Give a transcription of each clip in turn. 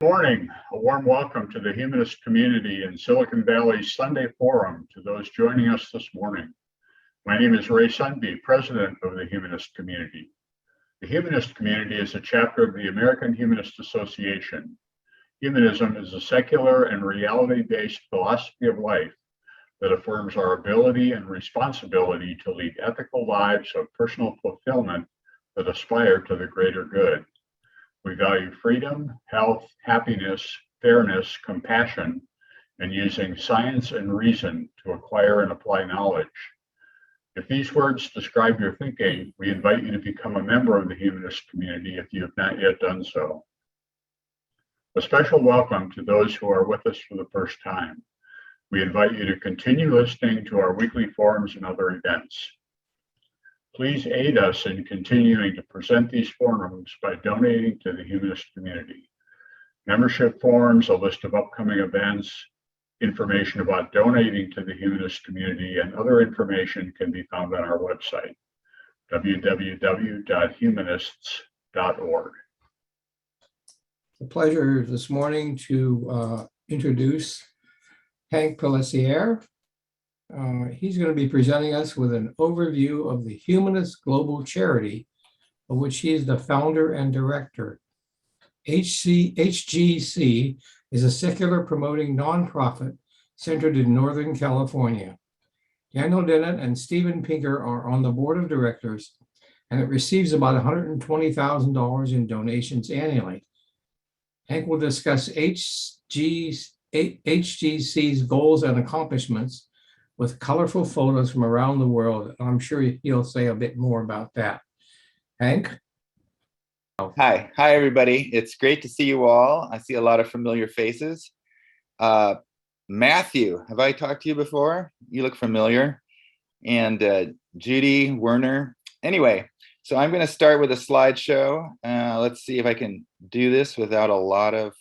Morning. A warm welcome to the Humanist community in Silicon Valley's Sunday Forum to those joining us this morning. My name is Ray Sunby, president of the Humanist community. The Humanist community is a chapter of the American Humanist Association. Humanism is a secular and reality-based philosophy of life that affirms our ability and responsibility to lead ethical lives of personal fulfillment that aspire to the greater good. We value freedom, health, happiness, fairness, compassion, and using science and reason to acquire and apply knowledge. If these words describe your thinking, we invite you to become a member of the Humanist community if you have not yet done so. A special welcome to those who are with us for the first time. We invite you to continue listening to our weekly forums and other events. Please aid us in continuing to present these forums by donating to the Humanist community. Membership forms, a list of upcoming events, information about donating to the Humanist community, and other information can be found on our website, www.humanists.org. It's a pleasure this morning to introduce Hank Pelissiere. He's going to be presenting us with an overview of the Humanist Global Charity, of which he is the founder and director. HGC is a secular promoting nonprofit centered in Northern California. Daniel Dennett and Steven Pinker are on the board of directors, and it receives about $120,000 in donations annually. Hank will discuss HGC's goals and accomplishments with colorful photos from around the world. I'm sure he'll say a bit more about that. Hank? Hi everybody. It's great to see you all. I see a lot of familiar faces. Matthew, have I talked to you before? You look familiar. And Judy, Werner. Anyway, so I'm going to start with a slideshow. Let's see if I can do this without a lot of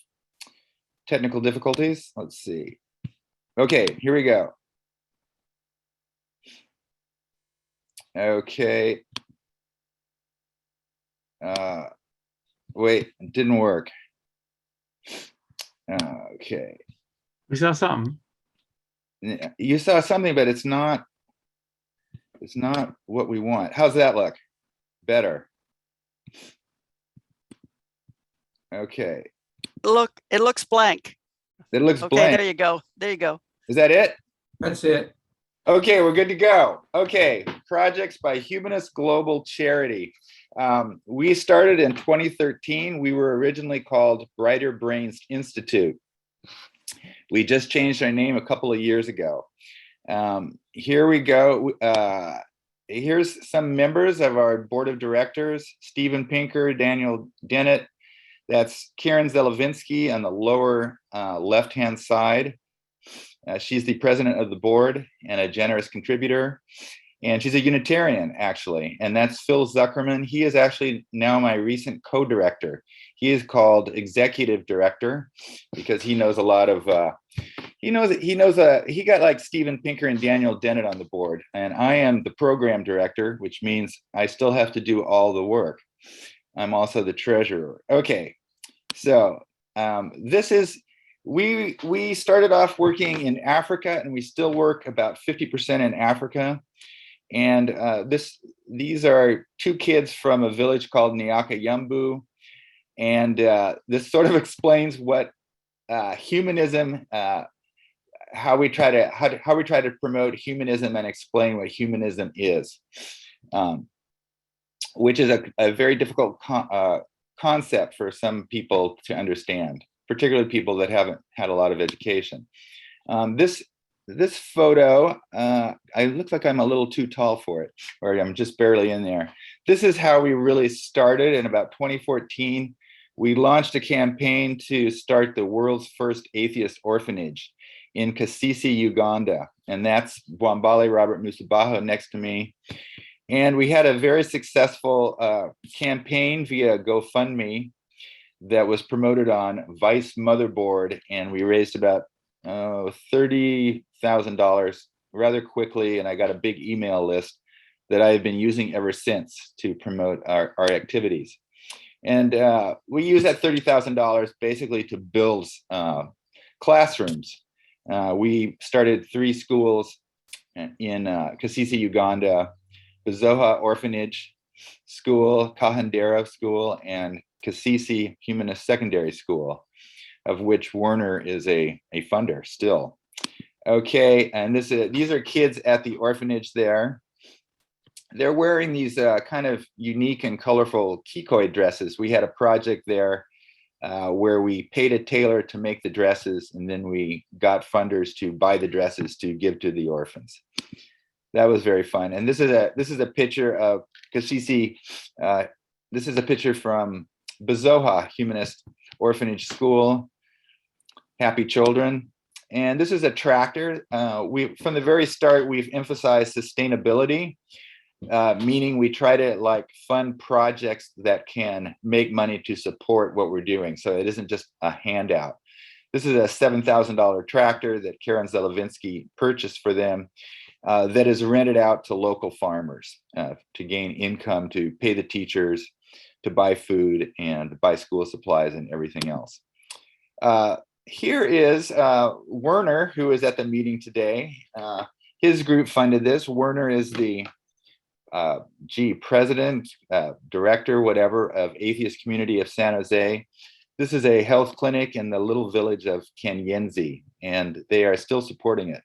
technical difficulties. Let's see. Okay, here we go. Okay. Wait, it didn't work. Okay. We saw something. You saw something, but it's not what we want. How's that look? Better. Okay. Look, it looks blank. It looks Okay, blank. there you go. There you go. Is that it? That's it. Okay, we're good to go. Okay, projects by Humanist Global Charity. We started in 2013. We were originally called Brighter Brains Institute. We just changed our name a couple of years ago. Here we go. Here's some members of our board of directors: Steven Pinker, Daniel Dennett. That's Karen Zelevinsky on the lower left-hand side. She's the president of the board and a generous contributor. And she's a Unitarian, actually. And that's Phil Zuckerman. He is actually now my recent co-director. He is called executive director because he knows a lot of, he got like Steven Pinker and Daniel Dennett on the board. And I am the program director, which means I still have to do all the work. I'm also the treasurer. Okay, so we started off working in Africa, and we still work about 50% in Africa. And these are two kids from a village called Nyaka Yumbu. And this sort of explains what humanism, how we try to promote humanism and explain what humanism is, which is a very difficult concept for some people to understand, particularly people that haven't had a lot of education. This photo, I look like I'm a little too tall for it, or I'm just barely in there. This is how we really started in about 2014. We launched a campaign to start the world's first atheist orphanage in Kasisi, Uganda. And that's Bwambale Robert Musabaho next to me. And we had a very successful campaign via GoFundMe that was promoted on Vice Motherboard, and we raised about $30,000 rather quickly, and I got a big email list that I've been using ever since to promote our activities. And we use that $30,000 basically to build classrooms. We started 3 schools in Kasisi, Uganda, Bazoha Orphanage School, Kahandera School, and Kasisi Humanist Secondary School, of which Werner is a funder still. Okay, and these are kids at the orphanage there. They're wearing these kind of unique and colorful kikoi dresses. We had a project there where we paid a tailor to make the dresses, and then we got funders to buy the dresses to give to the orphans. That was very fun. And this is a picture of Kasisi. This is a picture from Bazoha Humanist Orphanage School. Happy children. And this is a tractor. From the very start, we've emphasized sustainability, meaning we try to fund projects that can make money to support what we're doing. So it isn't just a handout. This is a $7,000 tractor that Karen Zelevinsky purchased for them that is rented out to local farmers to gain income, to pay the teachers, to buy food and buy school supplies and everything else. Here is Werner, who is at the meeting today. His group funded this. Werner is the president, director, whatever, of Atheist Community of San Jose. This is a health clinic in the little village of Kenyenzi, and they are still supporting it.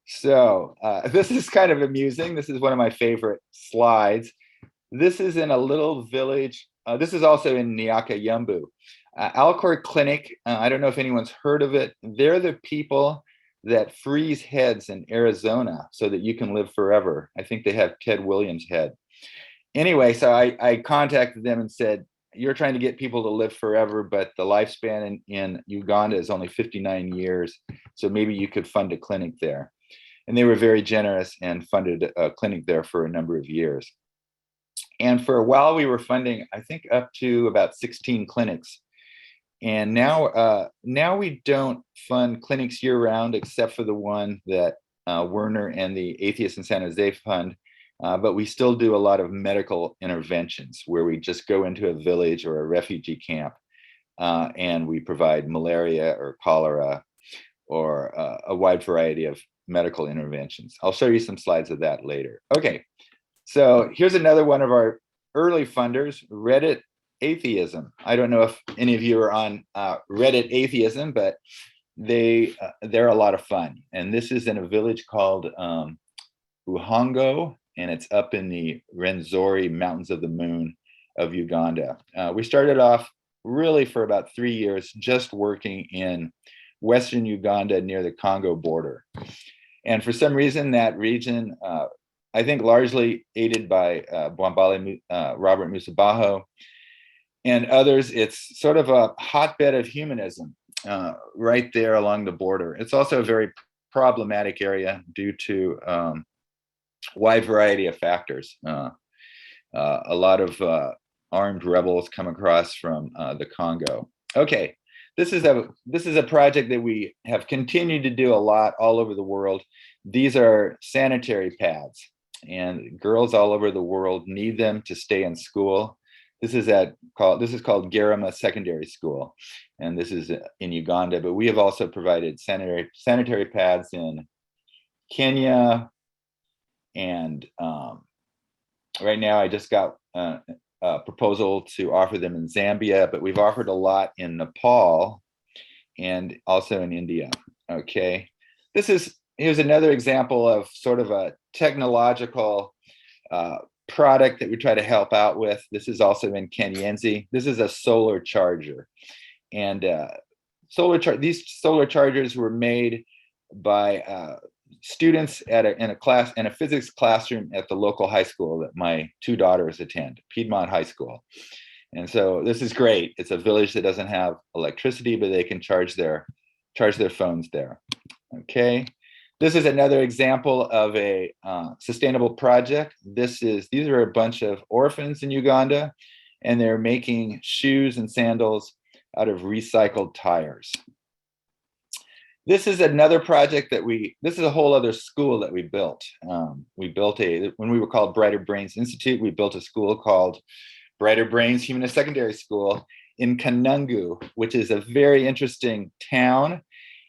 So this is kind of amusing. This is one of my favorite slides. This is in a little village. This is also in Nyaka Yumbu. Alcor Clinic, I don't know if anyone's heard of it. They're the people that freeze heads in Arizona so that you can live forever. I think they have Ted Williams' head. Anyway, so I contacted them and said, you're trying to get people to live forever, but the lifespan in Uganda is only 59 years. So maybe you could fund a clinic there. And they were very generous and funded a clinic there for a number of years. And for a while we were funding, I think, up to about 16 clinics. And now we don't fund clinics year round, except for the one that Werner and the Atheists in San Jose fund. But we still do a lot of medical interventions where we just go into a village or a refugee camp and we provide malaria or cholera or a wide variety of medical interventions. I'll show you some slides of that later. Okay, so here's another one of our early funders, Reddit Atheism. I don't know if any of you are on Reddit Atheism, but they're a lot of fun. And this is in a village called Uhongo, and it's up in the Rwenzori Mountains of the Moon of Uganda. We started off really for about 3 years just working in Western Uganda near the Congo border. And for some reason, that region, I think largely aided by Bwambale Robert Musabaho and others, it's sort of a hotbed of humanism right there along the border. It's also a very problematic area due to wide variety of factors. A lot of armed rebels come across from the Congo. Okay, this is a project that we have continued to do a lot all over the world. These are sanitary pads, and girls all over the world need them to stay in school. This is called Garama Secondary School, and this is in Uganda. But we have also provided sanitary pads in Kenya, and right now I just got a proposal to offer them in Zambia, but we've offered a lot in Nepal and also in India. Okay, here's another example of sort of a technological product that we try to help out with. This is also in Kenyenzi. This is a solar charger, and these solar chargers were made by students in a physics classroom at the local high school that my 2 daughters attend, Piedmont High School. And so this is great. It's a village that doesn't have electricity, but they can charge their phones there. Okay. This is another example of a sustainable project. These are a bunch of orphans in Uganda, and they're making shoes and sandals out of recycled tires. This is another project this is a whole other school that we built. When we were called Brighter Brains Institute, we built a school called Brighter Brains Humanist Secondary School in Kanungu, which is a very interesting town.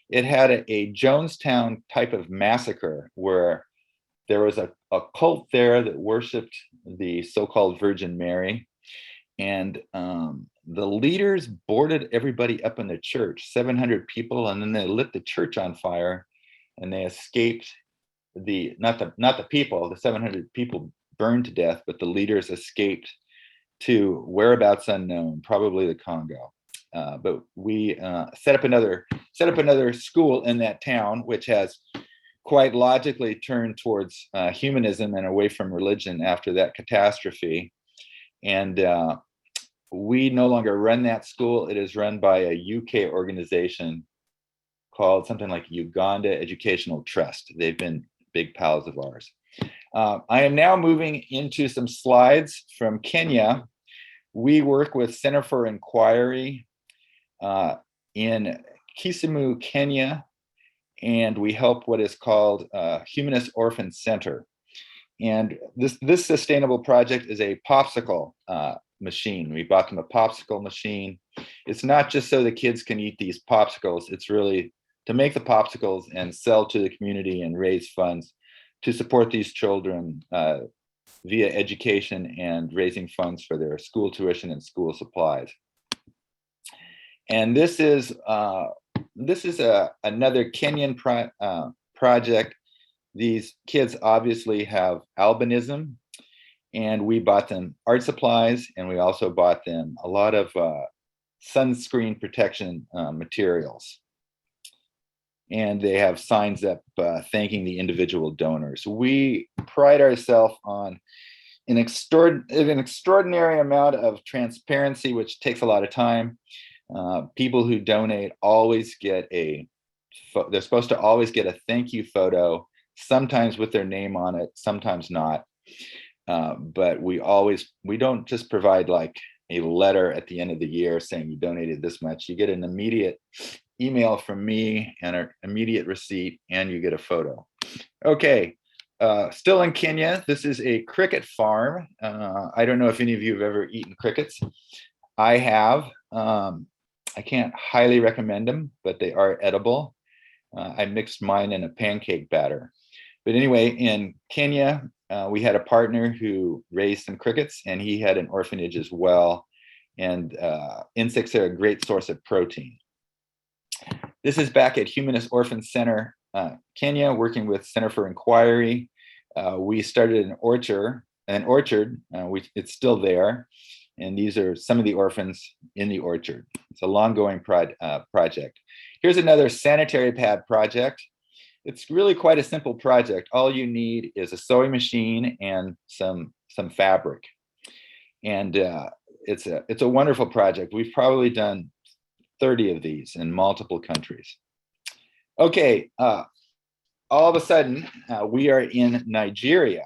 It had a Jonestown type of massacre where there was a cult there that worshiped the so-called Virgin Mary. And the leaders boarded everybody up in the church, 700 people, and then they lit the church on fire, and they escaped. Not the people, the 700 people burned to death, but the leaders escaped to whereabouts unknown, probably the Congo. But we set up another school in that town, which has quite logically turned towards humanism and away from religion after that catastrophe. And we no longer run that school. It is run by a UK organization called something like Uganda Educational Trust. They've been big pals of ours. I am now moving into some slides from Kenya. We work with Center for Inquiry in Kisumu, Kenya, and we help what is called Humanist Orphan Center. And this sustainable project is a popsicle machine. We bought them a popsicle machine. It's not just so the kids can eat these popsicles, it's really to make the popsicles and sell to the community and raise funds to support these children via education and raising funds for their school tuition and school supplies. And this is another Kenyan project. These kids obviously have albinism, and we bought them art supplies, and we also bought them a lot of sunscreen protection materials. And they have signs up thanking the individual donors. We pride ourselves on an extraordinary amount of transparency, which takes a lot of time. People who donate always get they're supposed to always get a thank you photo, sometimes with their name on it, sometimes not. But we don't just provide like a letter at the end of the year saying you donated this much. You get an immediate email from me and an immediate receipt, and you get a photo. Okay, still in Kenya, this is a cricket farm. I don't know if any of you have ever eaten crickets. I have. I can't highly recommend them, but they are edible. I mixed mine in a pancake batter. But anyway, in Kenya, we had a partner who raised some crickets, and he had an orphanage as well. And insects are a great source of protein. This is back at Humanist Orphan Center, Kenya, working with Center for Inquiry. We started an orchard. It's still there. And these are some of the orphans in the orchard. It's a long-going project. Here's another sanitary pad project. It's really quite a simple project. All you need is a sewing machine and some fabric. And it's a wonderful project. We've probably done 30 of these in multiple countries. Okay, all of a sudden, we are in Nigeria.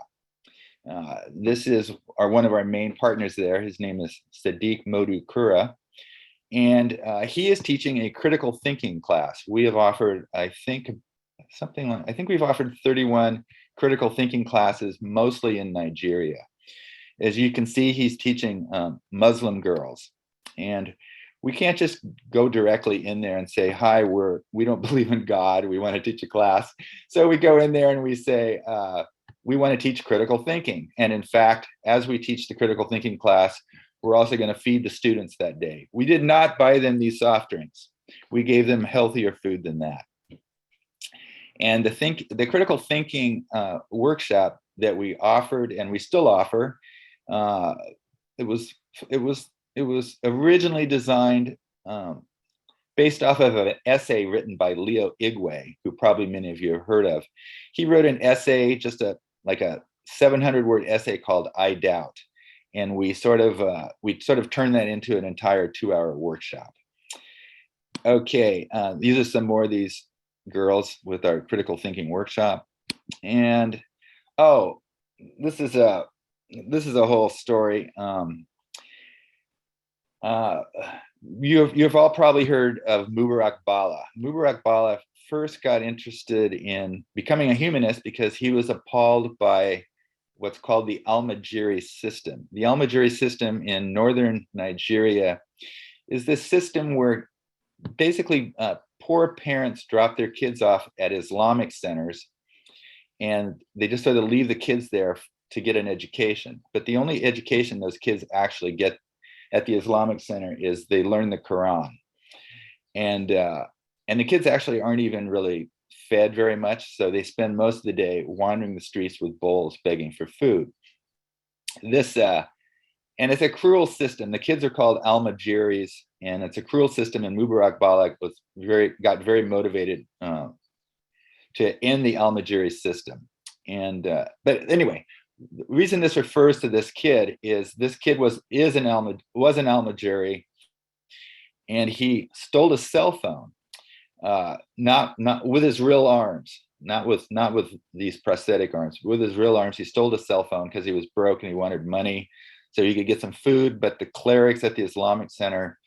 This is one of our main partners there. His name is Sadiq Modukura, and he is teaching a critical thinking class. We have offered, I think we've offered 31 critical thinking classes, mostly in Nigeria. As you can see, he's teaching Muslim girls, and we can't just go directly in there and say, hi, we don't believe in God, we want to teach a class. So we go in there and we say, we want to teach critical thinking. And in fact, as we teach the critical thinking class, we're also going to feed the students that day. We did not buy them these soft drinks. We gave them healthier food than that. And the critical thinking workshop that we offered, and we still offer, it was originally designed based off of an essay written by Leo Igwe, who probably many of you have heard of. He wrote an essay, just a 700-word essay called "I Doubt," and we sort of turned that into an entire 2-hour workshop. Okay, these are some more of these girls with our critical thinking workshop, and this is a whole story. You've all probably heard of Mubarak Bala. Mubarak Bala first got interested in becoming a humanist because he was appalled by what's called the Almajiri system. The Almajiri system in northern Nigeria is this system where basically poor parents drop their kids off at Islamic centers, and they just sort of leave the kids there to get an education. But the only education those kids actually get at the Islamic center is they learn the Quran. And the kids actually aren't even really fed very much, so they spend most of the day wandering the streets with bowls begging for food. This and it's a cruel system. The kids are called Almajiris, and it's a cruel system, and Mubarak Balak got very motivated to end the Almajiri system. And but anyway, the reason this refers to this kid is this kid was an Almajiri, and he stole a cell phone, not with his real arms, not with these prosthetic arms, with his real arms. He stole a cell phone because he was broke and he wanted money so he could get some food. But the clerics at the Islamic center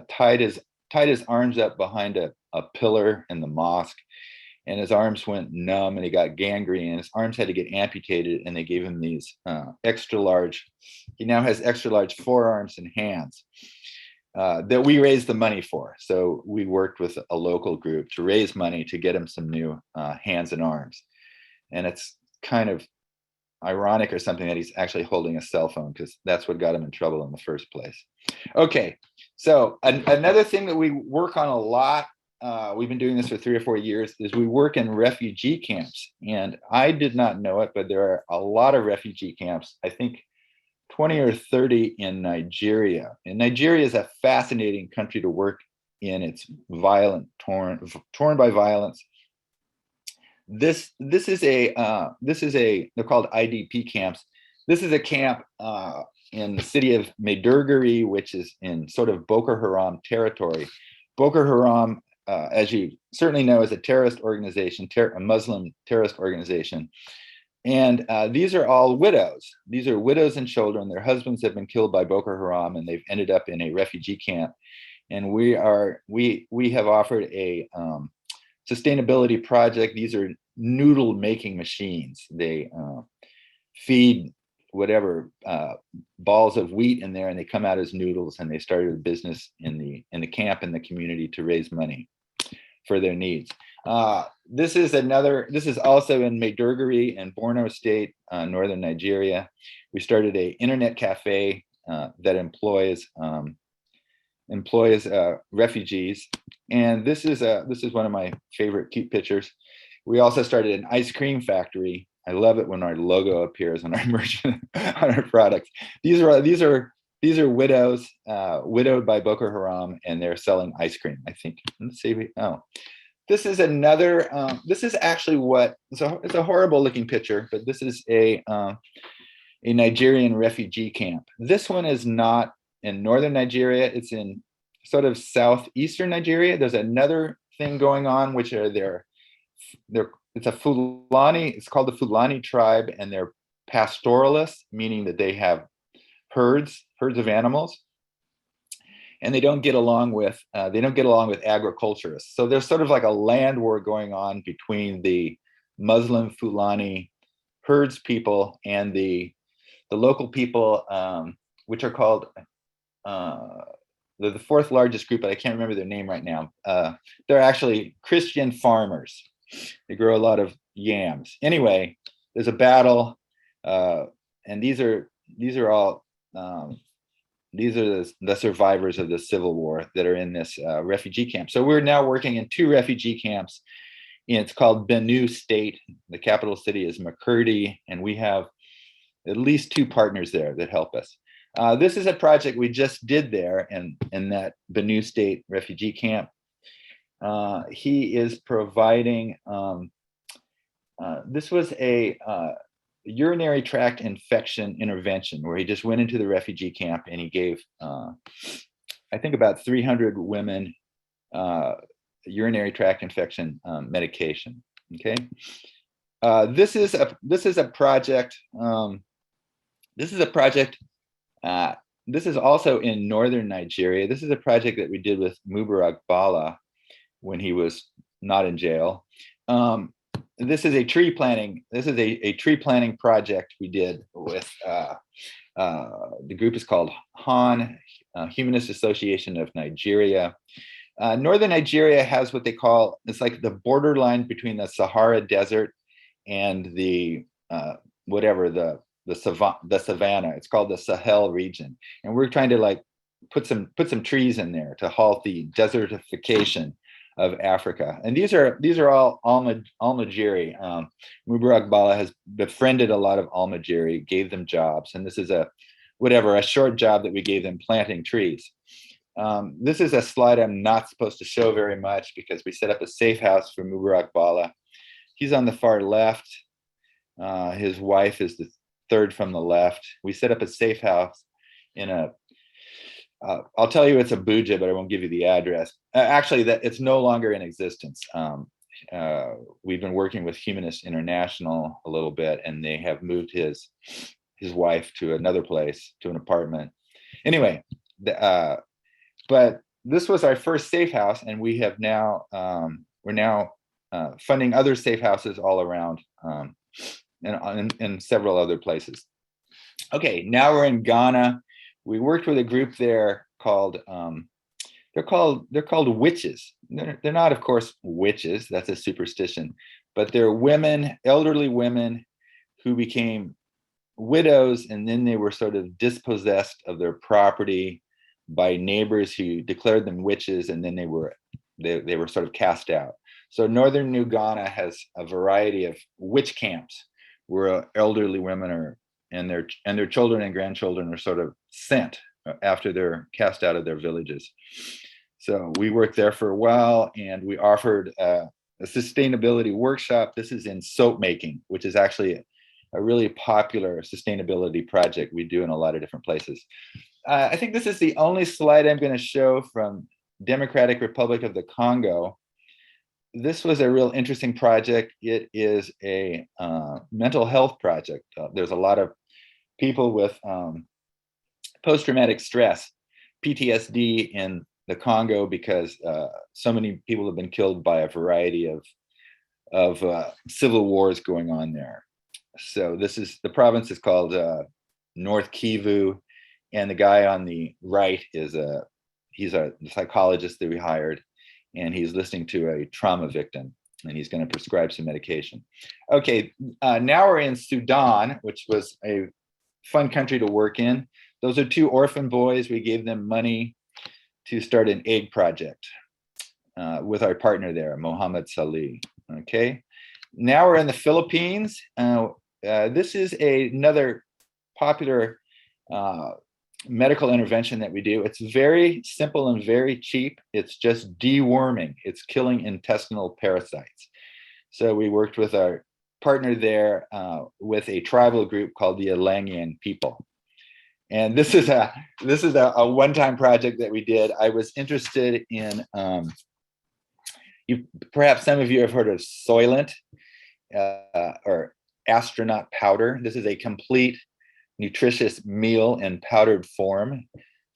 tied his arms up behind a pillar in the mosque, and his arms went numb and he got gangrene, and his arms had to get amputated, and they gave him these extra large. He now has extra large forearms and hands that we raised the money for. So we worked with a local group to raise money to get him some new hands and arms. And it's kind of ironic or something that he's actually holding a cell phone, because that's what got him in trouble in the first place. Okay, so another thing that we work on a lot, we've been doing this for 3 or 4 years, is we work in refugee camps. And I did not know it, but there are a lot of refugee camps, I think 20 or 30 in Nigeria. And Nigeria is a fascinating country to work in. It's violent, torn by violence. This is a they're called IDP camps. This is a camp in the city of Maiduguri, which is in sort of Boko Haram territory. Boko Haram, as you certainly know, is a terrorist organization, a Muslim terrorist organization. And these are all widows. These are widows and children. Their husbands have been killed by Boko Haram, and they've ended up in a refugee camp. And we have offered a sustainability project. These are noodle making machines. They feed whatever balls of wheat in there, and they come out as noodles. And they started a business in the camp and the community to raise money for their needs. This is also in Maiduguri and Borno State, northern Nigeria. We started an internet cafe that employs refugees, and this is one of my favorite cute pictures. We also started an ice cream factory. I love it when our logo appears on our merchant on our products. These are widows, widowed by Boko Haram, and they're selling ice cream. I think. Let's see. This is another. This is actually it's a horrible looking picture, but this is a Nigerian refugee camp. This one is not in northern Nigeria. It's in sort of southeastern Nigeria. There's another thing going on, which are it's a Fulani. It's called the Fulani tribe, and they're pastoralists, meaning that they have herds of animals, and they don't get along with agriculturists. So there's sort of like a land war going on between the Muslim Fulani herds people and the local people, which are called they're the fourth largest group, but I can't remember their name right now. They're actually Christian farmers. They grow a lot of yams. Anyway, there's a battle, and these are all these are the survivors of the civil war that are in this refugee camp. So we're now working in 2 refugee camps. It's called Benue State. The capital city is Makurdi, and we have at least 2 partners there that help us. This is a project we just did there in that Benue State refugee camp. He is providing, this was a urinary tract infection intervention where he just went into the refugee camp and he gave, I think about 300 women urinary tract infection medication. Okay. This is a project. This is also in northern Nigeria. This is a project that we did with Mubarak Bala when he was not in jail. this is a tree planting. This is a tree planting project we did with the group is called HAN, Humanist Association of Nigeria. Northern Nigeria has what they call, it's like the borderline between the Sahara Desert and the savannah. It's called the Sahel region, and we're trying to like put some trees in there to halt the desertification of Africa. And these are all Almajiri. Mubarak Bala has befriended a lot of Almajiri, gave them jobs, and this is a short job that we gave them planting trees. This is a slide I'm not supposed to show very much because we set up a safe house for Mubarak Bala. He's on the far left. His wife is the third from the left. We set up a safe house in a, I'll tell you it's a Buja, but I won't give you the address. Actually, that it's no longer in existence. We've been working with Humanist International a little bit, and they have moved his wife to another place, to an apartment. Anyway, but this was our first safe house, and we have now we're now funding other safe houses all around, and in several other places. Okay, now we're in Ghana. We worked with a group there called they're called witches. They're not, of course, witches. That's a superstition, but they're women, elderly women, who became widows, and then they were sort of dispossessed of their property by neighbors who declared them witches, and then they were sort of cast out. So northern New Ghana has a variety of witch camps where elderly women and their children and grandchildren are sort of sent after they're cast out of their villages. So we worked there for a while, and we offered a sustainability workshop. This is in soap making, which is actually a really popular sustainability project we do in a lot of different places. I think this is the only slide I'm going to show from Democratic Republic of the Congo. This was a real interesting project. It is a mental health project. There's a lot of people with post-traumatic stress, PTSD, in the Congo because so many people have been killed by a variety of civil wars going on there. So the province is called North Kivu, and the guy on the right is he's a psychologist that we hired, and he's listening to a trauma victim, and he's going to prescribe some medication. Okay, now we're in Sudan, which was a fun country to work in. Those are two orphan boys. We gave them money to start an egg project with our partner there, Mohammed Salih. Okay, now we're in the Philippines. This is another popular medical intervention that we do. It's very simple and very cheap. It's just deworming. It's killing intestinal parasites. So we worked with our partner there with a tribal group called the Alangian people. And this is a one-time project that we did. I was interested in, perhaps some of you have heard of Soylent or astronaut powder. This is a complete nutritious meal in powdered form,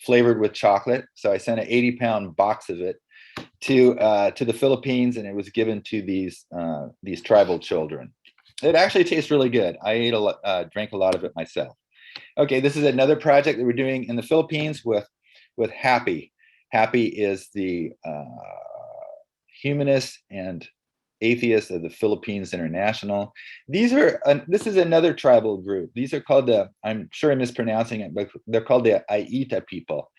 flavored with chocolate. So I sent an 80-pound box of it to the Philippines, and it was given to these tribal children. It actually tastes really good. I drank a lot of it myself. Okay, this is another project that we're doing in the Philippines with Happy. Happy is the Humanist and Atheists of the Philippines International. This is another tribal group. These are called I'm sure I'm mispronouncing it, but they're called the Aita people.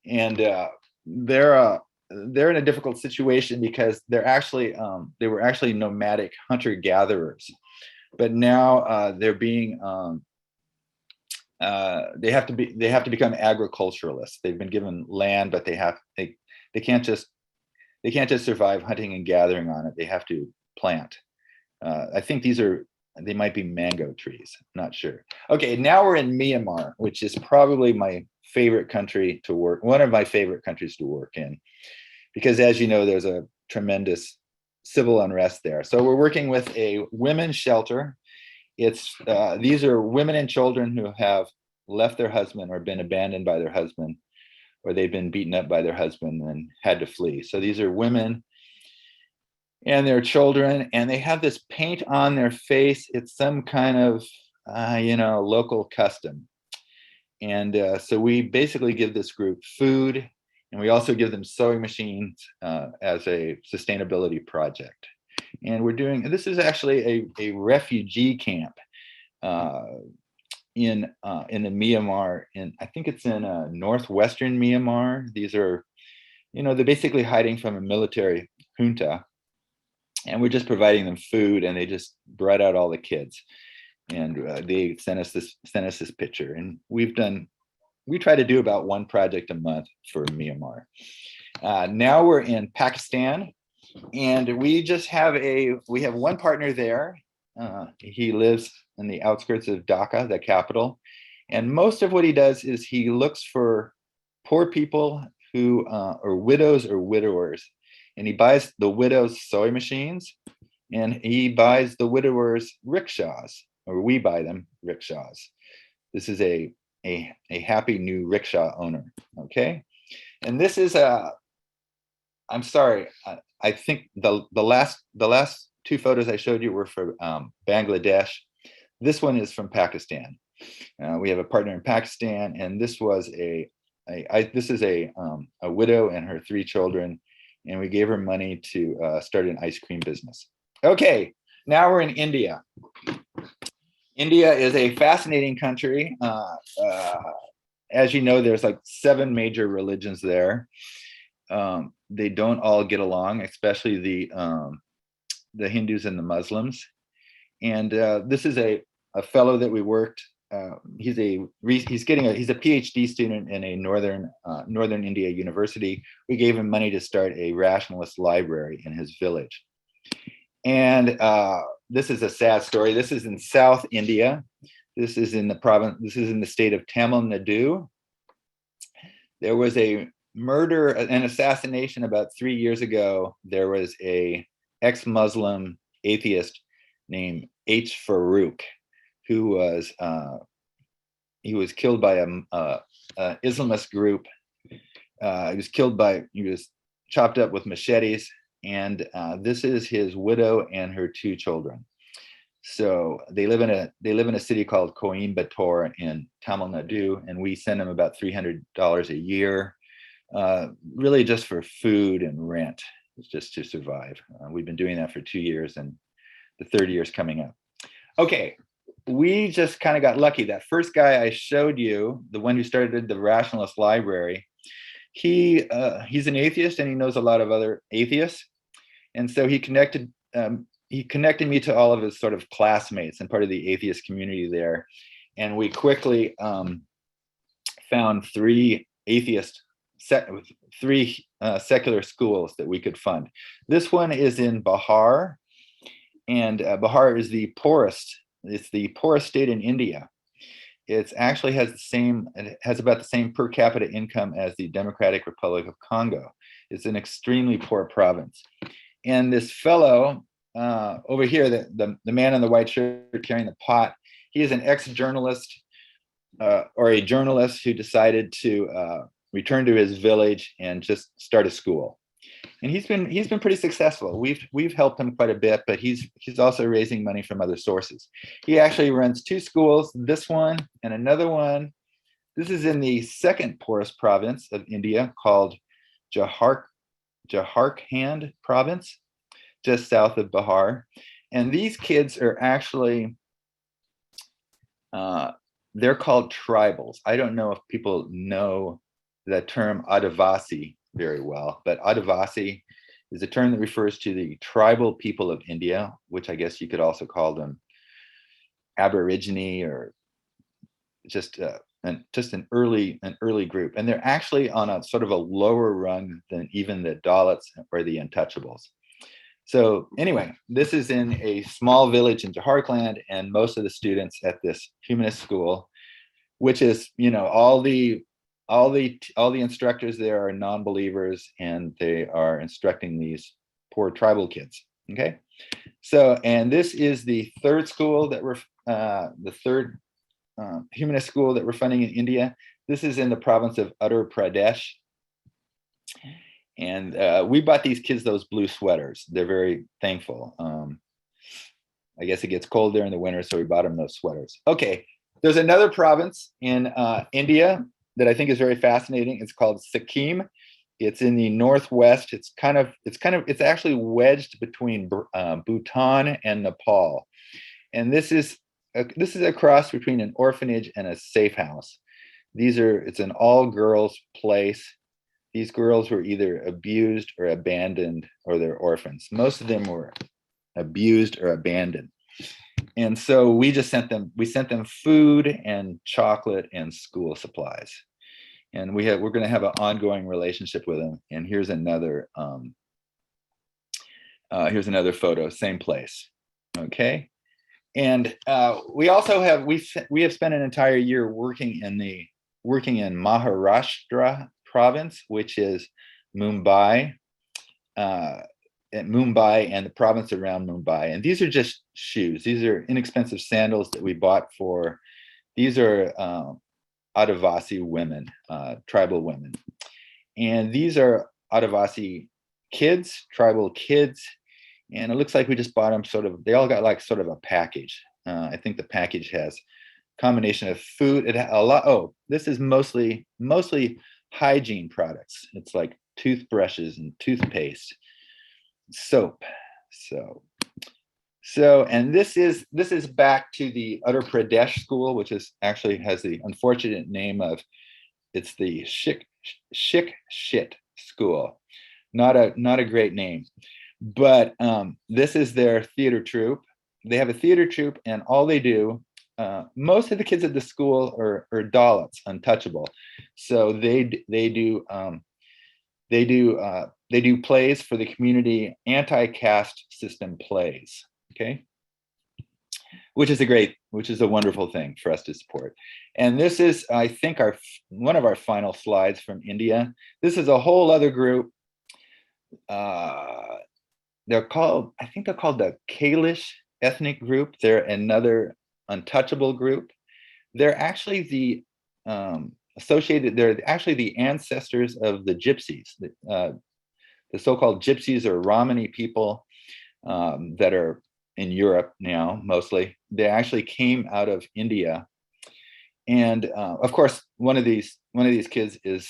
And they're in a difficult situation because they were actually nomadic hunter-gatherers. But now they're being they have to become agriculturalists. They've been given land, but they can't just survive hunting and gathering on it. They have to plant. I think they might be mango trees. I'm not sure. Okay, now we're in Myanmar, which is probably my favorite country to work. One of my favorite countries to work in, because as you know, there's a tremendous civil unrest there. So we're working with a women's shelter. These are women and children who have left their husband or been abandoned by their husband, or they've been beaten up by their husband and had to flee. So these are women and their children, and they have this paint on their face. It's some kind of, local custom. And so we basically give this group food, and we also give them sewing machines as a sustainability project. And this is actually a refugee camp in the Myanmar, I think it's in northwestern Myanmar. These are, they're basically hiding from a military junta, and we're just providing them food, and they just brought out all the kids, and they sent us this picture. And we try to do about one project a month for Myanmar. Now we're in Pakistan, and we have one partner there. He lives in the outskirts of Dhaka, the capital. And most of what he does is he looks for poor people who are widows or widowers. And he buys the widows' sewing machines, and he buys the widowers' rickshaws, or we buy them rickshaws. This is a happy new rickshaw owner, okay? And this is I'm sorry, I think the last two photos I showed you were for Bangladesh. This one is from Pakistan. We have a partner in Pakistan, and this was a widow and her 3 children, and we gave her money to start an ice cream business. Okay, now we're in India. India is a fascinating country. As you know, there's like 7 major religions there. They don't all get along, especially the Hindus and the Muslims. And this is a fellow that we worked. He's a PhD student in a northern India university. We gave him money to start a rationalist library in his village. And this is a sad story. This is in South India. This is in the state of Tamil Nadu. There was a murder, an assassination about 3 years ago. There was a ex-Muslim atheist named H. Farouk, who was killed by a Islamist group. He was chopped up with machetes, and this is his widow and her 2 children. So they live in a city called Coimbatore in Tamil Nadu, and we send them about $300 a year, really just for food and rent, just to survive. We've been doing that for 2 years, and the 3rd year is coming up. Okay, we just kind of got lucky. That first guy I showed you, the one who started the Rationalist Library, he's an atheist, and he knows a lot of other atheists, and so he connected me to all of his sort of classmates and part of the atheist community there. And we quickly found 3 secular schools that we could fund. This one is in Bihar, and Bihar is the poorest. It's the poorest state in India. It actually has about the same per capita income as the Democratic Republic of Congo. It's an extremely poor province. And this fellow over here, the man in the white shirt carrying the pot, he is an ex-journalist or a journalist who decided to return to his village and just start a school. And he's been pretty successful. We've helped him quite a bit, but he's also raising money from other sources. He actually runs 2 schools, this one and another one. This is in the 2nd poorest province of India called Jharkhand province, just south of Bihar. And these kids are actually, they're called tribals. I don't know if people know the term Adivasi very well, but Adivasi is a term that refers to the tribal people of India, which I guess you could also call them Aborigine, or just an early group. And they're actually on a sort of a lower rung than even the Dalits or the untouchables. So anyway, this is in a small village in Jharkhand, and most of the students at this humanist school, which is, all the instructors there are non-believers, and they are instructing these poor tribal kids. Okay, so, and this is the 3rd school that we're the 3rd humanist school that we're funding in India. This is in the province of Uttar Pradesh. And we bought these kids those blue sweaters. They're very thankful. I guess it gets cold there in the winter, so we bought them those sweaters. Okay, there's another province in India that I think is very fascinating. It's called Sikkim. It's in the northwest. It's actually wedged between Bhutan and Nepal. And this is a cross between an orphanage and a safe house. It's an all-girls place. These girls were either abused or abandoned, or they're orphans. Most of them were abused or abandoned. And so we sent them food and chocolate and school supplies. And we're going to have an ongoing relationship with them. And here's another photo, same place. Okay. And we have spent an entire year working in Maharashtra province, which is Mumbai, and the province around Mumbai. And these are just shoes. These are inexpensive sandals that we bought for. These are Adivasi women, tribal women, and these are Adivasi kids, tribal kids. And it looks like we just bought them they all got like sort of a package. I think the package has a combination of food. It had a lot. Oh, this is mostly hygiene products. It's like toothbrushes and toothpaste, soap. And this is back to the Uttar Pradesh school, which actually has the unfortunate name of, it's the Shit school. Not a great name. But this is their theater troupe. They have a theater troupe, and all they do, most of the kids at the school are Dalits, untouchable. So they do plays for the community, anti-caste system plays. Okay, which is a wonderful thing for us to support. And this is, I think, one of our final slides from India. This is a whole other group. They're called the Kalish ethnic group. They're another untouchable group. They're actually the ancestors of the gypsies, the so-called gypsies or Romani people that are in Europe now, mostly. They actually came out of India. And of course, one of these kids has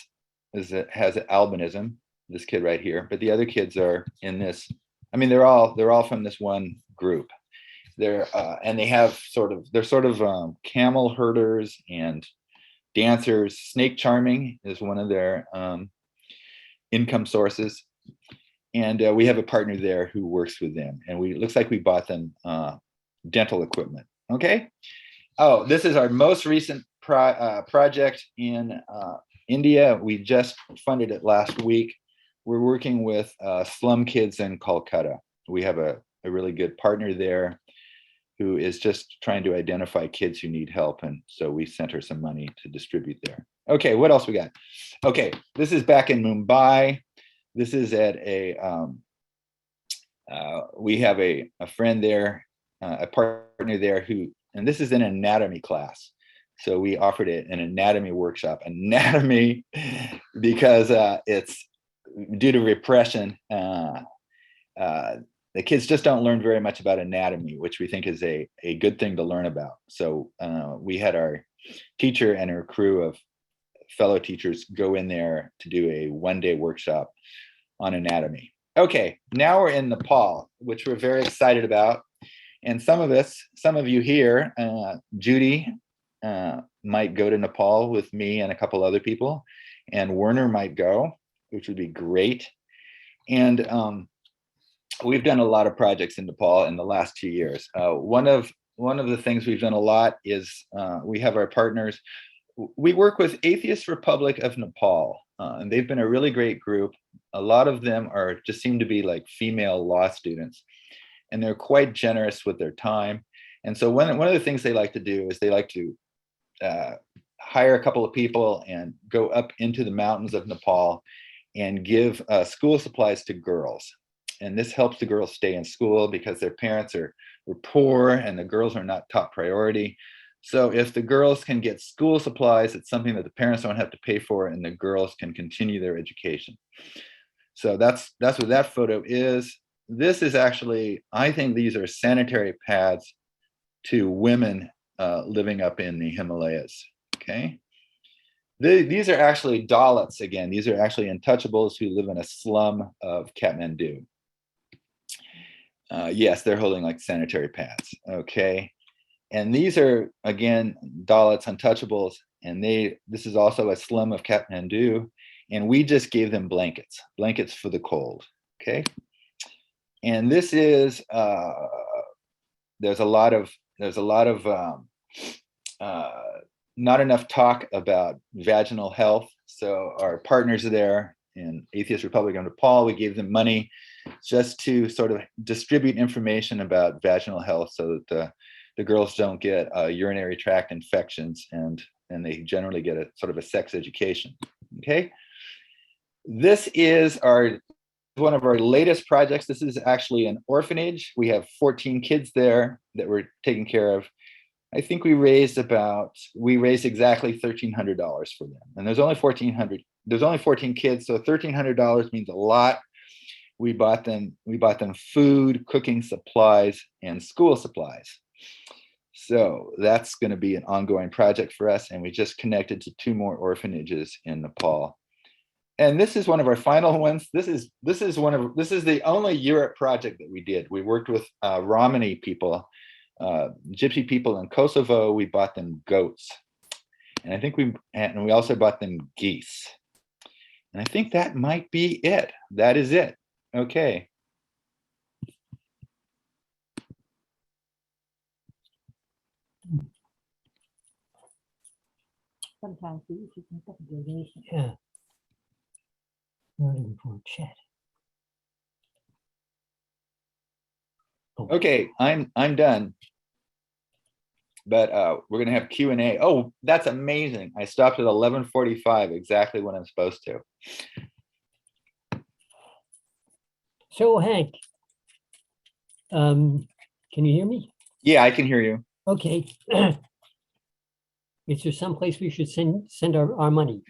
albinism, this kid right here, but the other kids are in this. I mean, they're all from this one group. They're camel herders and dancers. Snake charming is one of their income sources. And we have a partner there who works with them. And it looks like we bought them dental equipment. Okay. Oh, this is our most recent project in India. We just funded it last week. We're working with slum kids in Calcutta. We have a really good partner there who is just trying to identify kids who need help. And so we sent her some money to distribute there. Okay, what else we got? Okay, this is back in Mumbai. This is at we have a friend there, a partner there and this is an anatomy class. So we offered it an anatomy workshop, because it's due to repression. The kids just don't learn very much about anatomy, which we think is a good thing to learn about. So we had our teacher and her crew of fellow teachers go in there to do a one-day workshop on anatomy. Okay, now we're in Nepal, which we're very excited about. And some of you here, Judy might go to Nepal with me and a couple other people, and Werner might go, which would be great. And we've done a lot of projects in Nepal in the last 2 years. One of the things we've done a lot is we have our partners. We work with Atheist Republic of Nepal, and they've been a really great group. A lot of them just seem to be like female law students, and they're quite generous with their time. And so one of the things they like to do is they like to hire a couple of people and go up into the mountains of Nepal and give school supplies to girls. And this helps the girls stay in school because their parents were poor and the girls are not top priority. So if the girls can get school supplies, it's something that the parents don't have to pay for, and the girls can continue their education. So that's what that photo is. This is actually, I think these are sanitary pads to women living up in the Himalayas. Okay. These are actually Dalits again. These are actually untouchables who live in a slum of Kathmandu. Yes, they're holding like sanitary pads. Okay. And these are, again, Dalits, untouchables. And this is also a slum of Kathmandu. And we just gave them blankets for the cold. Okay. And this is, there's a lot of not enough talk about vaginal health. So our partners are there in Atheist Republic of Nepal, we gave them money just to sort of distribute information about vaginal health so that the girls don't get urinary tract infections and they generally get a sort of a sex education. Okay. This is one of our latest projects. This is actually an orphanage. We have 14 kids there that we're taking care of. I think we raised exactly $1,300 for them. And there's only 14 kids, so $1,300 means a lot. We bought them food, cooking supplies, and school supplies. So that's going to be an ongoing project for us. And we just connected to 2 more orphanages in Nepal. And this is one of our final ones. This is the only Europe project that we did. We worked with Romani people, Gypsy people in Kosovo. We bought them goats, and I think we also bought them geese. And I think that might be it. That is it. Okay. Sometimes we usually can put a donation. Yeah. Waiting for chat. Okay, I'm done. But we're gonna have Q&A. Oh, that's amazing. I stopped at 11:45, exactly when I'm supposed to. So Hank, can you hear me? Yeah, I can hear you. Okay. Is there someplace we should send our money?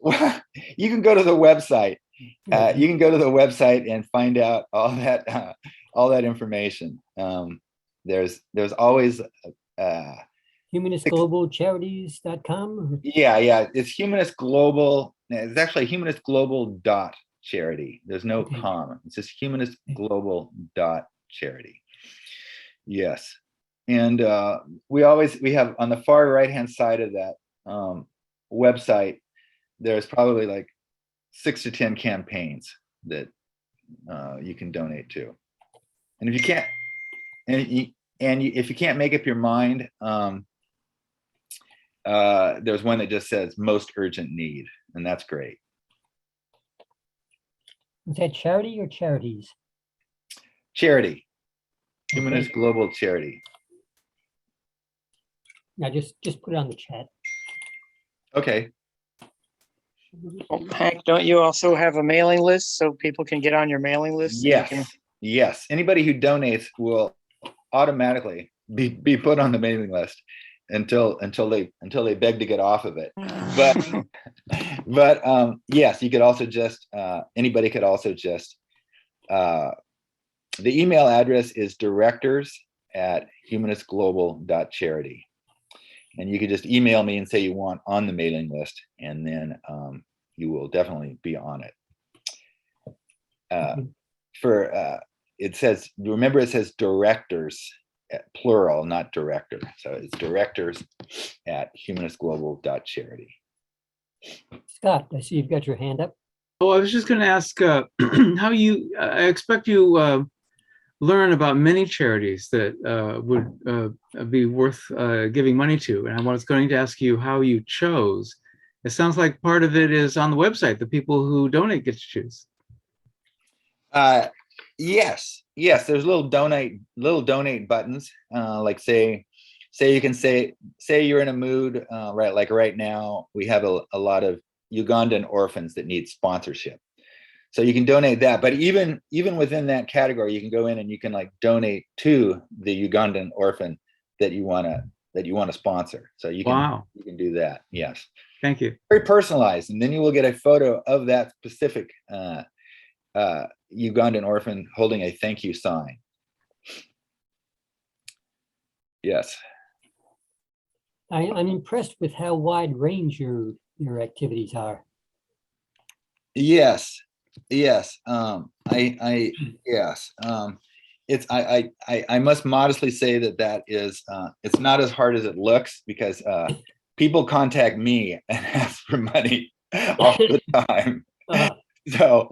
Well, you can go to the website. You can go to the website and find out all that information. There's always HumanistGlobalCharities.com. Yeah, it's Humanist Global. It's actually humanistglobal.charity. There's no Okay. com. It's just humanistglobal.charity. Yes, and we have on the far right hand side of that website, there's probably like 6 to 10 campaigns that you can donate to. And if you can't, if you can't make up your mind, there's one that just says most urgent need, and that's great. Is that charity or charities? Charity, Humanist Global Charity. Now just put it on the chat. Okay. Well, Hank, don't you also have a mailing list so people can get on your mailing list? So you can- Yes. Anybody who donates will automatically be put on the mailing list until they beg to get off of it. But yes, you could also just anybody could also just the email address is directors@humanistglobal.charity. And you could just email me and say you want on the mailing list, and then you will definitely be on it. It says, remember it says directors, plural, not director. So it's directors@humanistglobal.charity. Scott, I see you've got your hand up. Oh, I was just going to ask how I expect you learn about many charities that would be worth giving money to. And I was going to ask you how you chose. It sounds like part of it is on the website. The people who donate get to choose. Yes. There's little donate buttons. Like say you can say you're in a mood, right? Like right now, we have a lot of Ugandan orphans that need sponsorship. So you can donate that, but even within that category, you can go in and you can like donate to the Ugandan orphan that you want to sponsor. So you can can do that. Yes. Thank you. Very personalized. And then you will get a photo of that specific Ugandan orphan holding a thank you sign. Yes. I'm impressed with how wide range your activities are. Yes. Yes. It's I must modestly say that is it's not as hard as it looks, because people contact me and ask for money all the time. So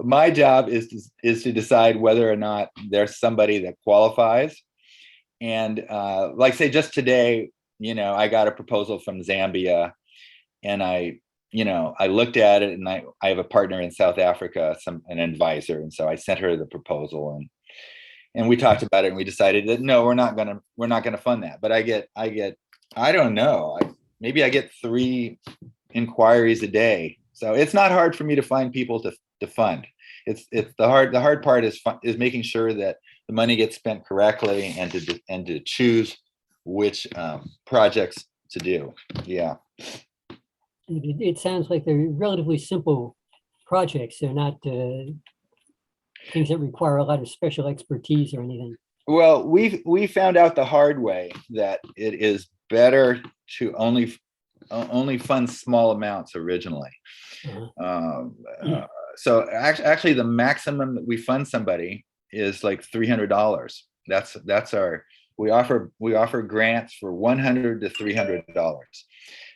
my job is to decide whether or not there's somebody that qualifies. And like say just today, I got a proposal from Zambia, and I looked at it, and I have a partner in South Africa, an advisor, and so I sent her the proposal, and we talked about it, and we decided that no, we're not gonna fund that. But I get I don't know, maybe I get 3 inquiries a day, so it's not hard for me to find people to fund. It's the hard part is making sure that the money gets spent correctly, and to choose which projects to do. Yeah. It sounds like they're relatively simple projects. They're not things that require a lot of special expertise or anything. Well, we found out the hard way that it is better to only fund small amounts originally. So actually, the maximum that we fund somebody is like $300. That's our we offer grants for $100 to $300.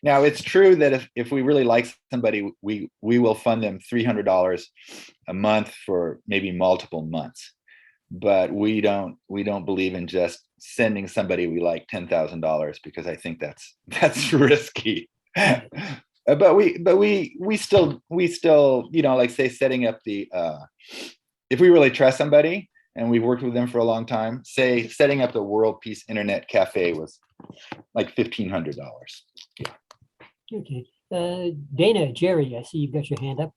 Now, it's true that if we really like somebody, we will fund them $300 a month for maybe multiple months. But we don't believe in just sending somebody we like $10,000, because I think that's risky. But we still like say setting up the if we really trust somebody and we've worked with them for a long time, say setting up the World Peace Internet Cafe was like $1,500. Yeah. Okay. Dana, Jerry, I see you've got your hand up.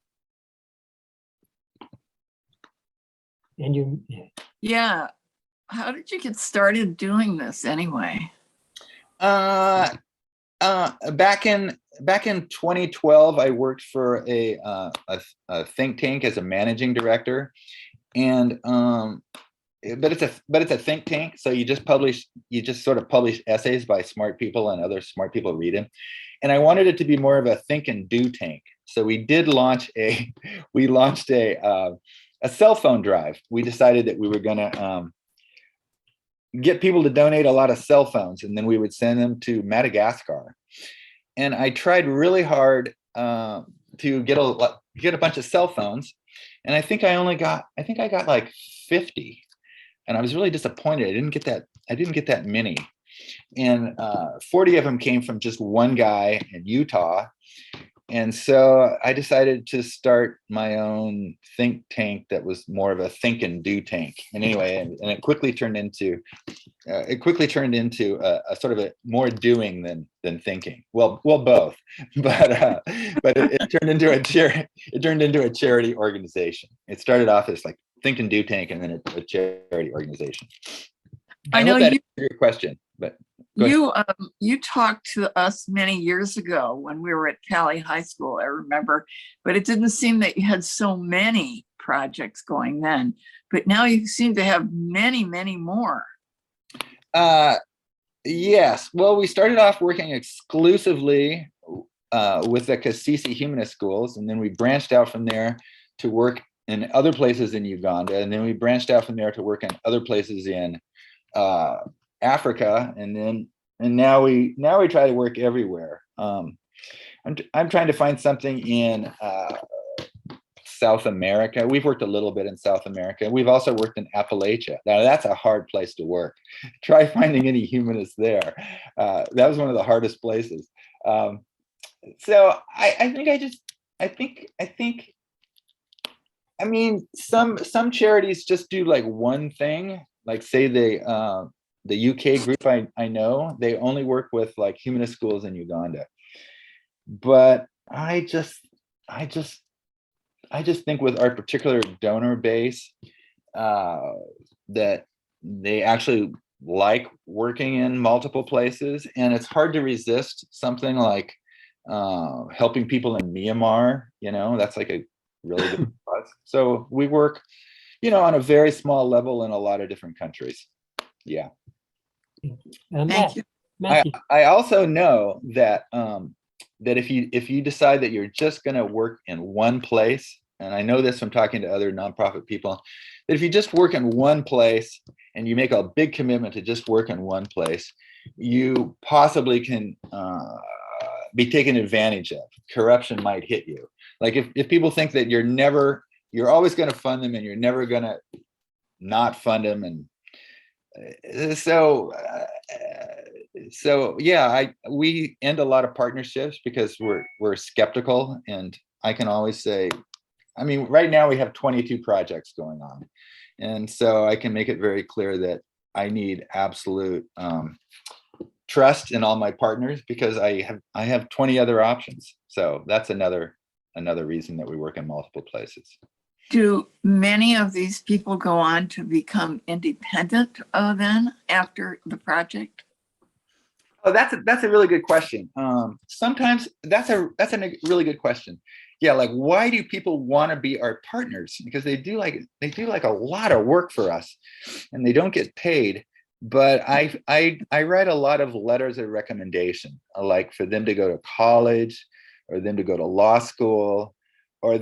And you're Yeah. How did you get started doing this anyway? Back in 2012, I worked for a think tank as a managing director, and but it's a think tank, so you just sort of publish essays by smart people, and other smart people read them. And I wanted it to be more of a think and do tank, so we launched a cell phone drive. We decided that we were going to get people to donate a lot of cell phones, and then we would send them to Madagascar. And I tried really hard to get a bunch of cell phones, and I think I got like 50, and I was really disappointed. I didn't get that many, and 40 of them came from just one guy in Utah. And so I decided to start my own think tank that was more of a think and do tank. And anyway, and it quickly turned into a sort of a more doing than thinking. Well, both, but it turned into a charity organization. It started off as like think and do tank, and then a charity organization. I know hope that answered your question, but. You talked to us many years ago when we were at Cali High School, I remember, but it didn't seem that you had so many projects going then. But now you seem to have many, many more. Yes. Well, we started off working exclusively with the Kasisi Humanist schools, and then we branched out from there to work in other places in Uganda, and then we branched out from there to work in other places in Africa, and now we try to work everywhere. I'm trying to find something in South America. We've worked a little bit in South America. We've also worked in Appalachia. Now that's a hard place to work. Try finding any humanists there. That was one of the hardest places. So I mean, some charities just do like one thing, like say the UK group I know, they only work with like humanist schools in Uganda. But I just think with our particular donor base, that they actually like working in multiple places, and it's hard to resist something like helping people in Myanmar. That's like a really good cause. So we work, on a very small level in a lot of different countries. Yeah. Matt, Thank you. Matthew, I also know that that if you decide that you're just going to work in one place, and I know this from talking to other nonprofit people, that if you just work in one place and you make a big commitment to just work in one place, you possibly can be taken advantage of. Corruption might hit you. Like if people think that you're always going to fund them and you're never going to not fund them, and so yeah, we end a lot of partnerships because we're skeptical, and I can always say, I mean, right now we have 22 projects going on, and so I can make it very clear that I need absolute trust in all my partners, because I have 20 other options. So that's another reason that we work in multiple places. Do many of these people go on to become independent then after the project? Oh, that's a really good question. Sometimes that's a really good question. Yeah, like, why do people want to be our partners? Because they do like a lot of work for us, and they don't get paid. But I write a lot of letters of recommendation, like for them to go to college, or them to go to law school, or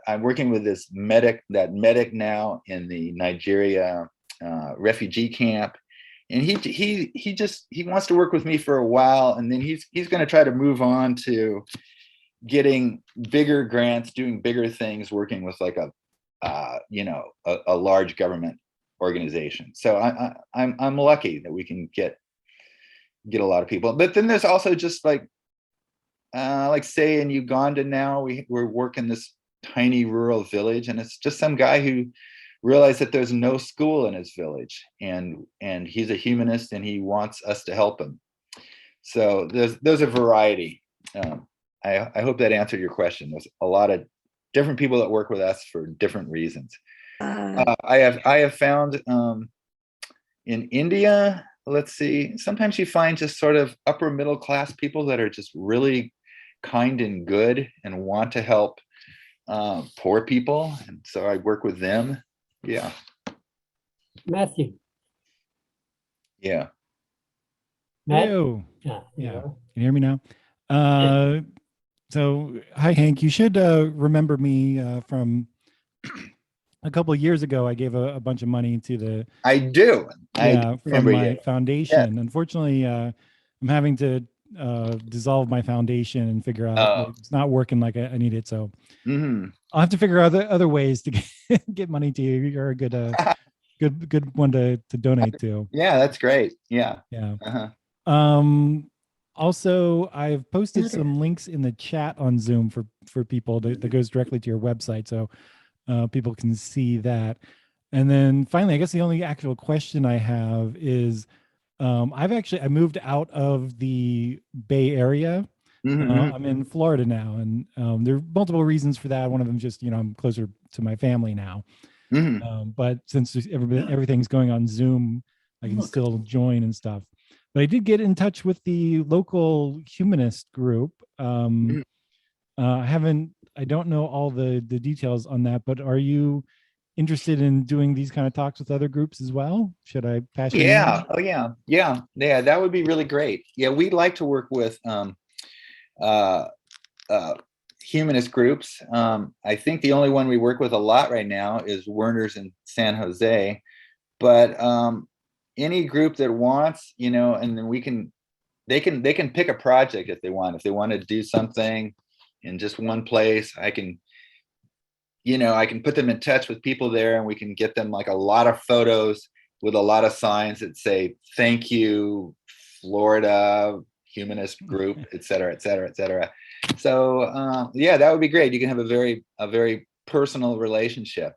I'm working with this medic now in the Nigeria refugee camp. And he wants to work with me for a while, and then he's going to try to move on to getting bigger grants, doing bigger things, working with like a large government organization. So I'm lucky that we can get a lot of people. But then there's also just like say in Uganda now, we're working this tiny rural village, and it's just some guy who realized that there's no school in his village, and he's a humanist, and he wants us to help him. So there's a variety. I hope that answered your question. There's a lot of different people that work with us for different reasons. I have found in India, let's see, sometimes you find just sort of upper middle class people that are just really kind and good and want to help poor people, and so I work with them. Yeah. Matthew. Yeah. Matt? Hello. Yeah. Yeah. Can you hear me now? So, hi, Hank. You should remember me from a couple of years ago. I gave a bunch of money to the. I do. Yeah, from my you. foundation. Yeah. Unfortunately, I'm having to dissolve my foundation and figure out it's not working like I need it. So I'll have to figure out other ways to get money to you. You're a good good one to donate to. Yeah, that's great. Yeah. Yeah. Uh-huh. Also, I've posted some links in the chat on Zoom for people that goes directly to your website, so people can see that. And then finally, I guess the only actual question I have is, I moved out of the Bay Area. I'm in Florida now, and there are multiple reasons for that. One of them just, I'm closer to my family now. But since everything's going on Zoom, I can still join and stuff. But I did get in touch with the local humanist group. I don't know all the details on that, but are you interested in doing these kind of talks with other groups as well? Should I pass you? Yeah. Oh, yeah. That would be really great. Yeah, we'd like to work with humanist groups. I think the only one we work with a lot right now is Werner's in San Jose, but any group that wants, and then they can pick a project if they want. If they want to do something in just one place, I can put them in touch with people there, and we can get them like a lot of photos with a lot of signs that say, "Thank you, Florida Humanist Group," et cetera, et cetera, et cetera. So yeah, that would be great. You can have a very personal relationship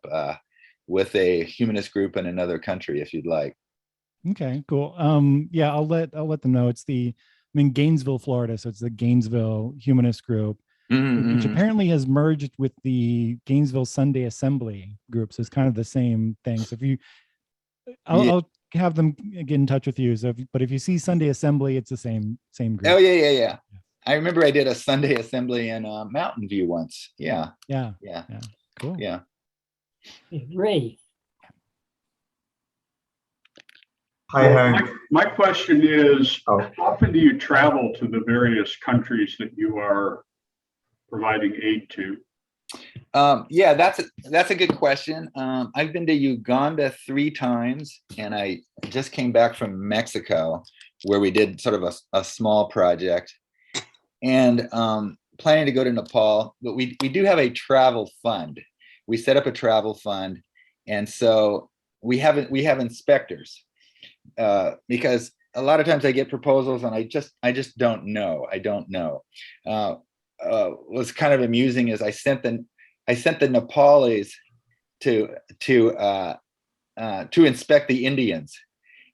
with a humanist group in another country if you'd like. Okay, cool. Yeah, I'll let them know. I'm in Gainesville, Florida, so it's the Gainesville Humanist Group, which apparently has merged with the Gainesville Sunday Assembly group. So it's kind of the same thing. So if you, I'll have them get in touch with you. So, but if you see Sunday Assembly, it's the same group. Oh yeah. I remember I did a Sunday assembly in Mountain View once. Yeah. Cool. Yeah. Ray, Hi, Hank. My question is, Oh. how often do you travel to the various countries that you are providing aid to? Yeah, that's a good question. I've been to Uganda 3 times, and I just came back from Mexico, where we did sort of a small project, and planning to go to Nepal. But we do have a travel fund. We set up a travel fund, and so we have inspectors, because a lot of times I get proposals and I just don't know. I don't know. What's kind of amusing is I sent the Nepalis to inspect the Indians,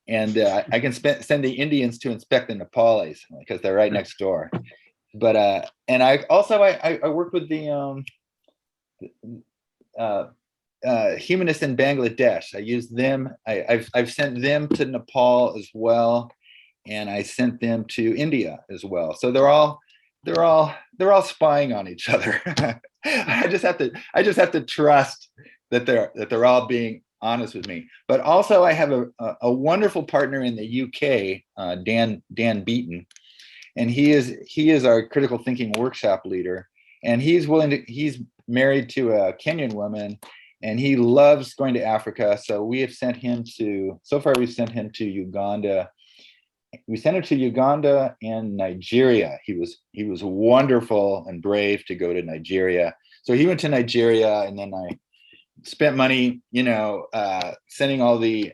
and I can send the Indians to inspect the Nepalis because they're right next door. But and I worked with the Humanist in Bangladesh. I used them. I've sent them to Nepal as well, and I sent them to India as well. So they're all spying on each other. I just have to trust that they're all being honest with me. But also I have a wonderful partner in the UK, Dan Beaton, and he is our critical thinking workshop leader, and he's married to a Kenyan woman, and he loves going to Africa. So we've sent him to Uganda. We sent him to Uganda and Nigeria. He was wonderful and brave to go to Nigeria. So he went to Nigeria, and then I spent money, sending all the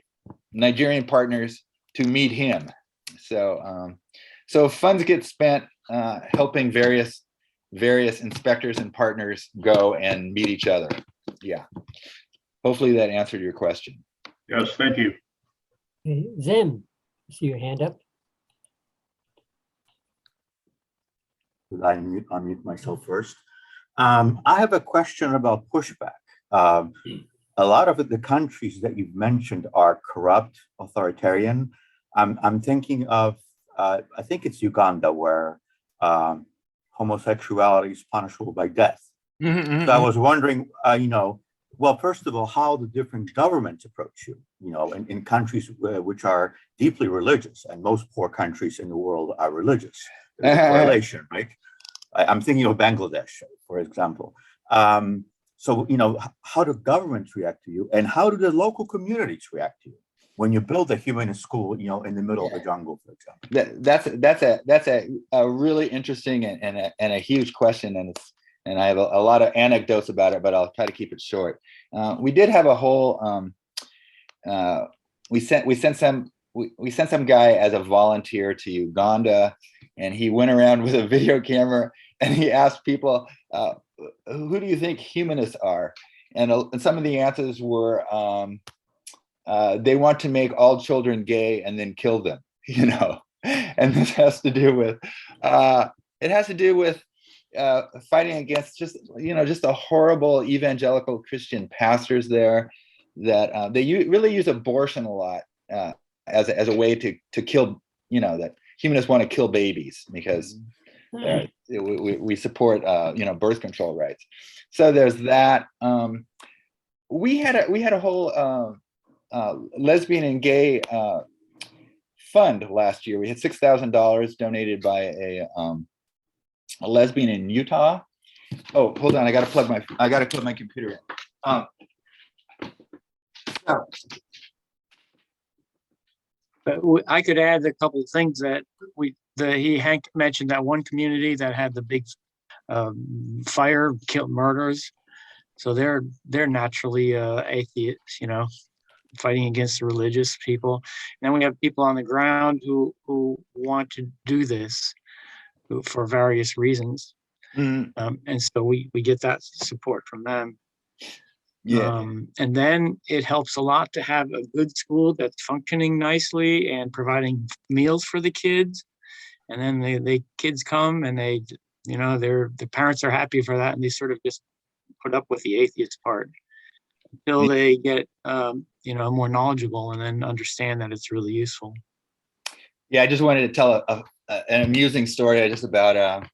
Nigerian partners to meet him. So funds get spent helping various inspectors and partners go and meet each other. Yeah. Hopefully that answered your question. Yes, thank you. okay, Zim, I see your hand up. Did I unmute myself first? I have a question about pushback. A lot of the countries that you've mentioned are corrupt, authoritarian. I'm thinking of, I think it's Uganda, where homosexuality is punishable by death. Mm-hmm. So I was wondering, well, first of all, how the different governments approach you, in countries which are deeply religious, and most poor countries in the world are religious. There's a correlation, right? I'm thinking of Bangladesh, for example. So, how do governments react to you, and how do the local communities react to you when you build a humanist school, in the middle of the jungle, for example? That's a really interesting and a huge question, and I have a lot of anecdotes about it, but I'll try to keep it short. We did have a whole. We sent some guy as a volunteer to Uganda, and he went around with a video camera and he asked people, who do you think humanists are? And some of the answers were, they want to make all children gay and then kill them, and this has to do with, fighting against just the horrible evangelical Christian pastors there that they really use abortion a lot as a way to kill, that humanists want to kill babies because we support birth control rights. So there's that. We had a whole lesbian and gay fund last year. We had $6,000 donated by a lesbian in Utah. Oh, hold on! I gotta plug my computer in. But I could add a couple of things that Hank mentioned, that one community that had the big fire killed murders. So they're naturally atheists, fighting against the religious people. And then we have people on the ground who want to do this for various reasons. Mm-hmm. And so we get that support from them. Yeah. And then it helps a lot to have a good school that's functioning nicely and providing meals for the kids. And then the kids come and the parents are happy for that, and they sort of just put up with the atheist part until they get more knowledgeable and then understand that it's really useful. Yeah, I just wanted to tell an amusing story just about.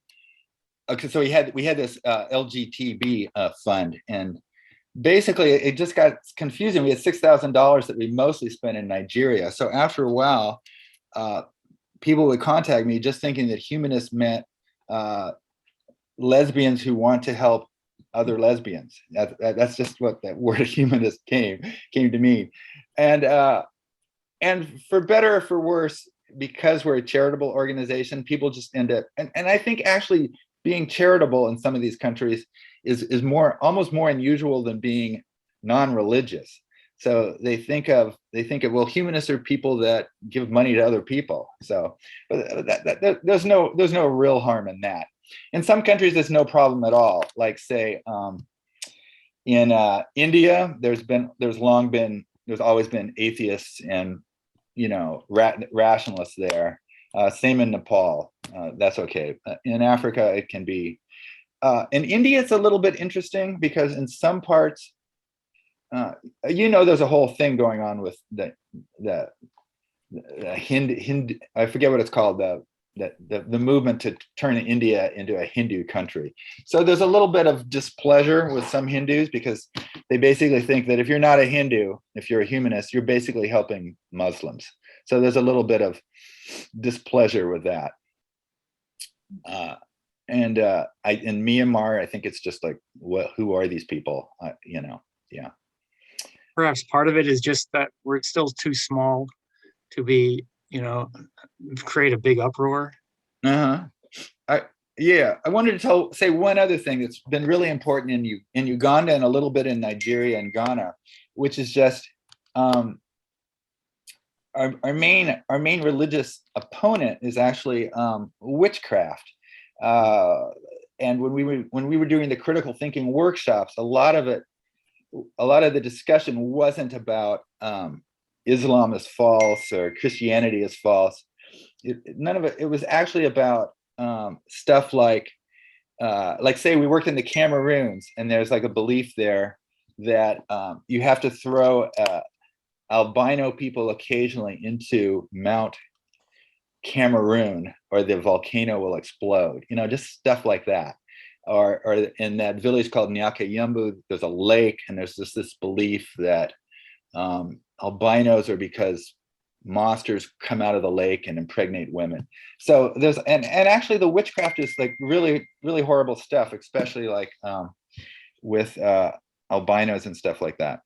Okay, so we had this LGTB fund, and basically it just got confusing. We had $6,000 that we mostly spent in Nigeria. So after a while, people would contact me just thinking that humanists meant lesbians who want to help other lesbians. That's just what that word humanist came to mean. And for better or for worse, because we're a charitable organization, people just end up, and I think actually being charitable in some of these countries is almost more unusual than being non-religious. So they think of, well, humanists are people that give money to other people. So there's no real harm in that. In some countries, there's no problem at all. Like say in India, there's always been atheists and rationalists there. Same in Nepal. That's okay. In Africa, it can be. In India, it's a little bit interesting because in some parts, there's a whole thing going on with the Hindu. I forget what it's called. The movement to turn India into a Hindu country. So there's a little bit of displeasure with some Hindus because they basically think that if you're not a Hindu, if you're a humanist, you're basically helping Muslims. So there's a little bit of displeasure with that. In Myanmar, I think it's just like, who are these people? Yeah. Perhaps part of it is just that we're still too small to be, create a big uproar. I wanted to say one other thing that's been really important in Uganda and a little bit in Nigeria and Ghana, which is just our main religious opponent is actually witchcraft. And when we were doing the critical thinking workshops, a lot of the discussion wasn't about Islam is false or Christianity is false. None of it. It was actually about stuff like say we worked in the Cameroons, and there's like a belief there that you have to throw albino people occasionally into Mount Cameroon or the volcano will explode. Just stuff like that. Or in that village called Nyakayumbu, there's a lake, and there's just this belief that albinos are because monsters come out of the lake and impregnate women. So there's and actually the witchcraft is like really, really horrible stuff, especially like with albinos and stuff like that.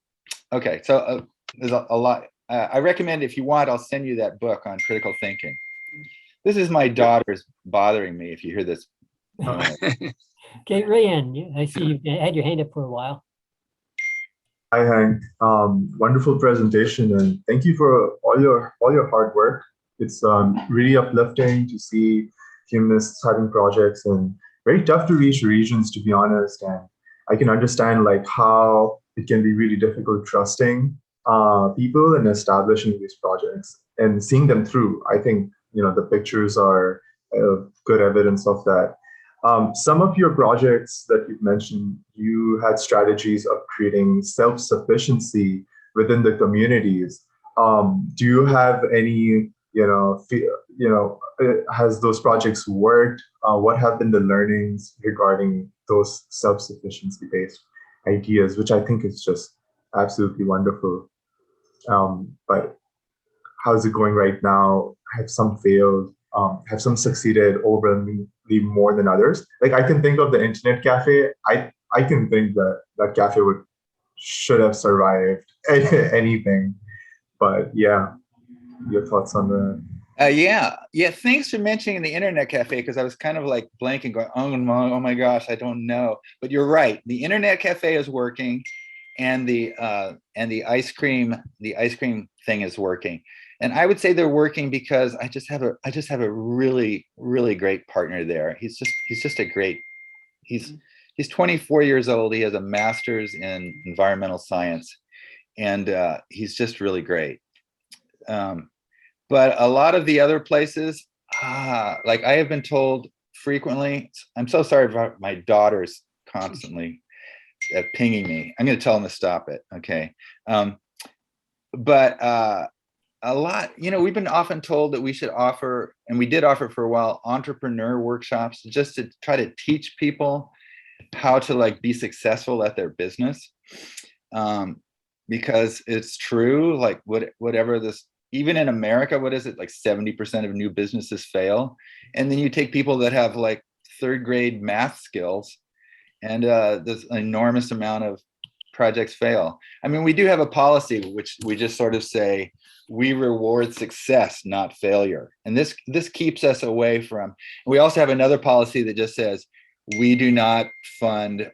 Okay, so there's a lot. I recommend, if you want, I'll send you that book on critical thinking. This is my daughter's bothering me if you hear this. Okay, Rayan, I see you've had your hand up for a while. Hi, Hank. Wonderful presentation, and thank you for all your hard work. It's really uplifting to see humanists having projects, and very tough to reach regions, to be honest. And I can understand like how it can be really difficult trusting people and establishing these projects and seeing them through. I think the pictures are good evidence of that. Some of your projects that you've mentioned, you had strategies of creating self-sufficiency within the communities. Do you have any, has those projects worked? What have been the learnings regarding those self-sufficiency based ideas, which I think is just absolutely wonderful. But how's it going right now? Have some failed? Have some succeeded overwhelmingly more than others? Like I can think of the internet cafe. I can think that cafe should have survived anything. But yeah, your thoughts on that? Yeah. Thanks for mentioning the internet cafe, because I was kind of like blanking, going, oh my gosh, I don't know. But you're right. The internet cafe is working, and the ice cream thing is working. And I would say they're working because I just have a really, really great partner there. He's just a great. He's 24 years old. He has a master's in environmental science, and he's just really great. But a lot of the other places, like I have been told frequently, I'm so sorry about my daughters constantly pinging me. I'm going to tell them to stop it. Okay. a lot, we've been often told that we should offer, and we did offer for a while, entrepreneur workshops just to try to teach people how to like be successful at their business. Because it's true, like whatever this, even in America, what is it, like 70% of new businesses fail. And then you take people that have like third grade math skills, and there's an enormous amount of projects fail. I mean, we do have a policy which we just sort of say, we reward success, not failure. And this keeps us away from, we also have another policy that just says, we do not fund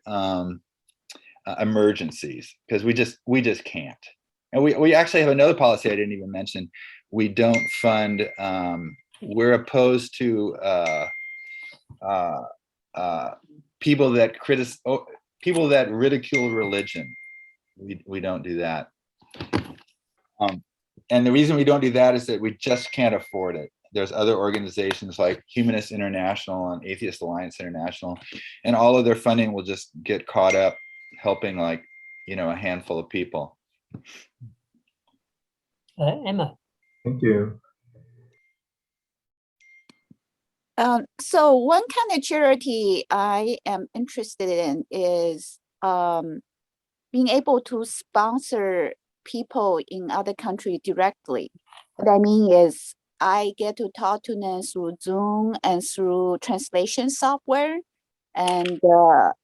emergencies, because we just can't. And we actually have another policy I didn't even mention. We don't fund, we're opposed to people that ridicule religion. We don't do that. And the reason we don't do that is that we just can't afford it. There's other organizations like Humanist International and Atheist Alliance International, and all of their funding will just get caught up helping like, a handful of people. Emma. Thank you. So one kind of charity I am interested in is being able to sponsor people in other countries directly. What I mean is I get to talk to them through Zoom and through translation software. And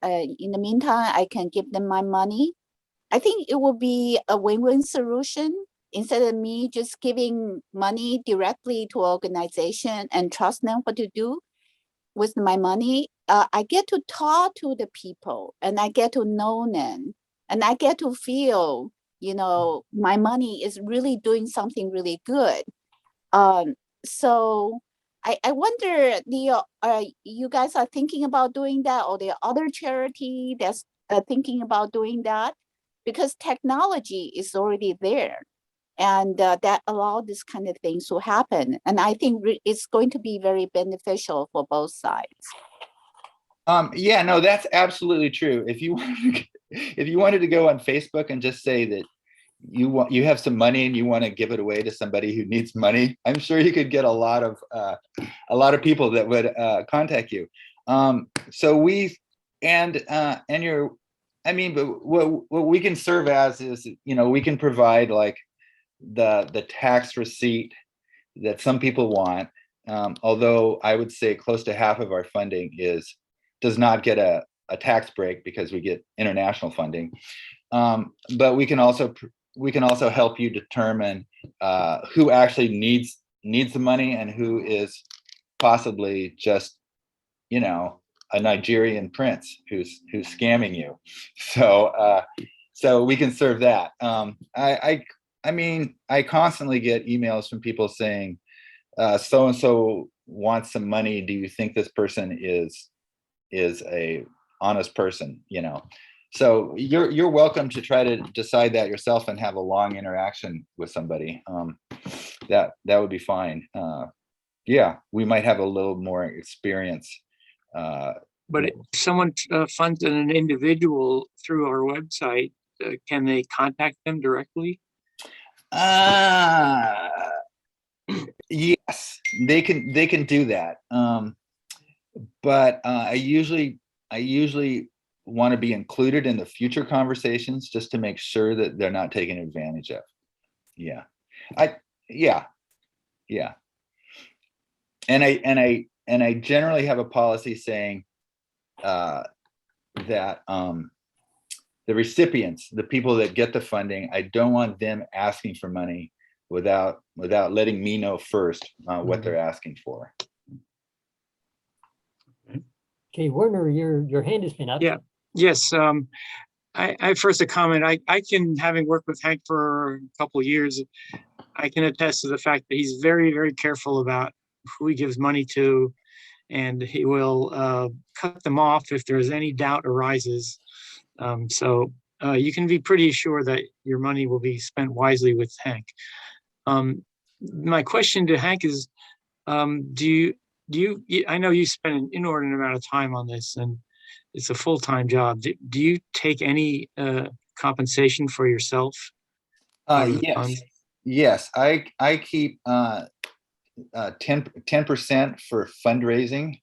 in the meantime, I can give them my money. I think it will be a win-win solution. Instead of me just giving money directly to an organization and trust them what to do with my money, I get to talk to the people and I get to know them and I get to feel, my money is really doing something really good. So I wonder, you guys are thinking about doing that, or the other charity that's thinking about doing that? Because technology is already there. And that allow this kind of things to happen. And I think it's going to be very beneficial for both sides. Yeah, no, that's absolutely true. If you wanted to go on Facebook and just say that you have some money and you want to give it away to somebody who needs money, I'm sure you could get a lot of people that would contact you. So but what we can serve as is, we can provide like the tax receipt that some people want, although I would say close to half of our funding does not get a tax break because we get international funding. But we can also help you determine who actually needs the money and who is possibly just, a Nigerian prince who's scamming you. So we can serve that. I mean, I constantly get emails from people saying, so-and-so wants some money. Do you think this person is a honest person? So you're welcome to try to decide that yourself and have a long interaction with somebody. That would be fine. Yeah, we might have a little more experience. But if someone funds an individual through our website, can they contact them directly? Yes, they can do that. But I usually want to be included in the future conversations just to make sure that they're not taken advantage of. Yeah. And I generally have a policy saying that the recipients, the people that get the funding, I don't want them asking for money without letting me know first what they're asking for. Okay, Werner, your hand has been up. Yeah. Yes. I first a comment. I can, having worked with Hank for a couple of years, I can attest to the fact that he's very, very careful about who he gives money to, and he will cut them off if there's any doubt arises. So you can be pretty sure that your money will be spent wisely with Hank. My question to Hank is, do you, I know you spend an inordinate amount of time on this and it's a full-time job. Do you take any compensation for yourself? Yes, funds? yes, I keep 10% for fundraising.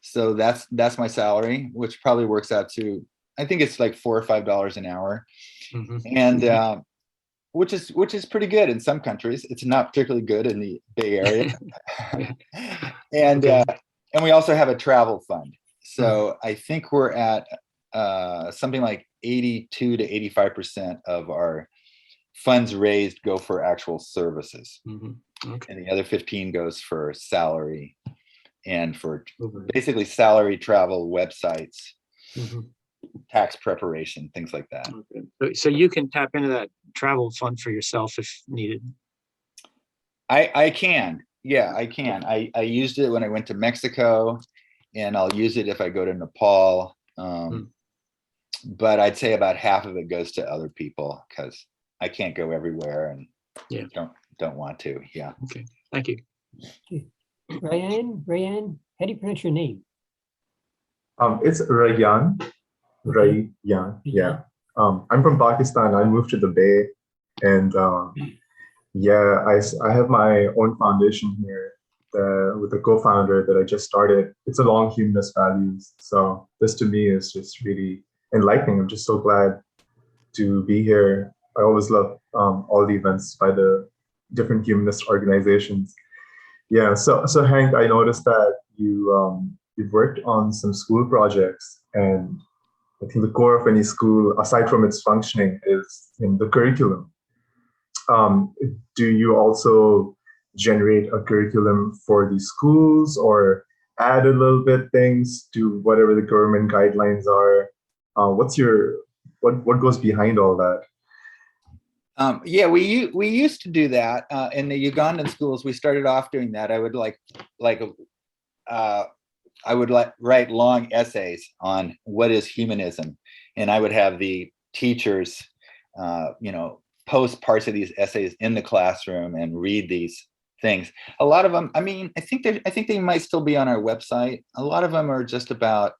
So that's my salary, which probably works out to, I think it's like $4 or $5 an hour, and which is pretty good in some countries. It's not particularly good in the Bay Area. And and we also have a travel fund. So I think we're at something like 82 to 85% of our funds raised go for actual services. And the other 15 goes for salary and for basically salary, travel, websites, tax preparation, things like that. So you can tap into that travel fund for yourself if needed. I can. Yeah, I can. I used it when I went to Mexico, and I'll use it if I go to Nepal. But I'd say about half of it goes to other people because I can't go everywhere and don't want to. Yeah. Okay. Thank you. Rayan, how do you pronounce your name? It's Rayan. Rayan. Yeah. I'm from Pakistan. I moved to the Bay, and yeah, I have my own foundation here with a co-founder that I just started. It's along humanist values. So this to me is just really enlightening. I'm just so glad to be here. I always love all the events by the different humanist organizations. Yeah, so Hank, I noticed that you've worked on some school projects, and I think the core of any school, aside from its functioning, is in the curriculum. Do you also generate a curriculum for the schools, or add a little bit things to whatever the government guidelines are? What goes behind all that? Yeah, we used to do that in the Ugandan schools. We started off doing that. I would write long essays on what is humanism, and I would have the teachers, post parts of these essays in the classroom and read these things. A lot of them, I mean, I think they might still be on our website. A lot of them are just about,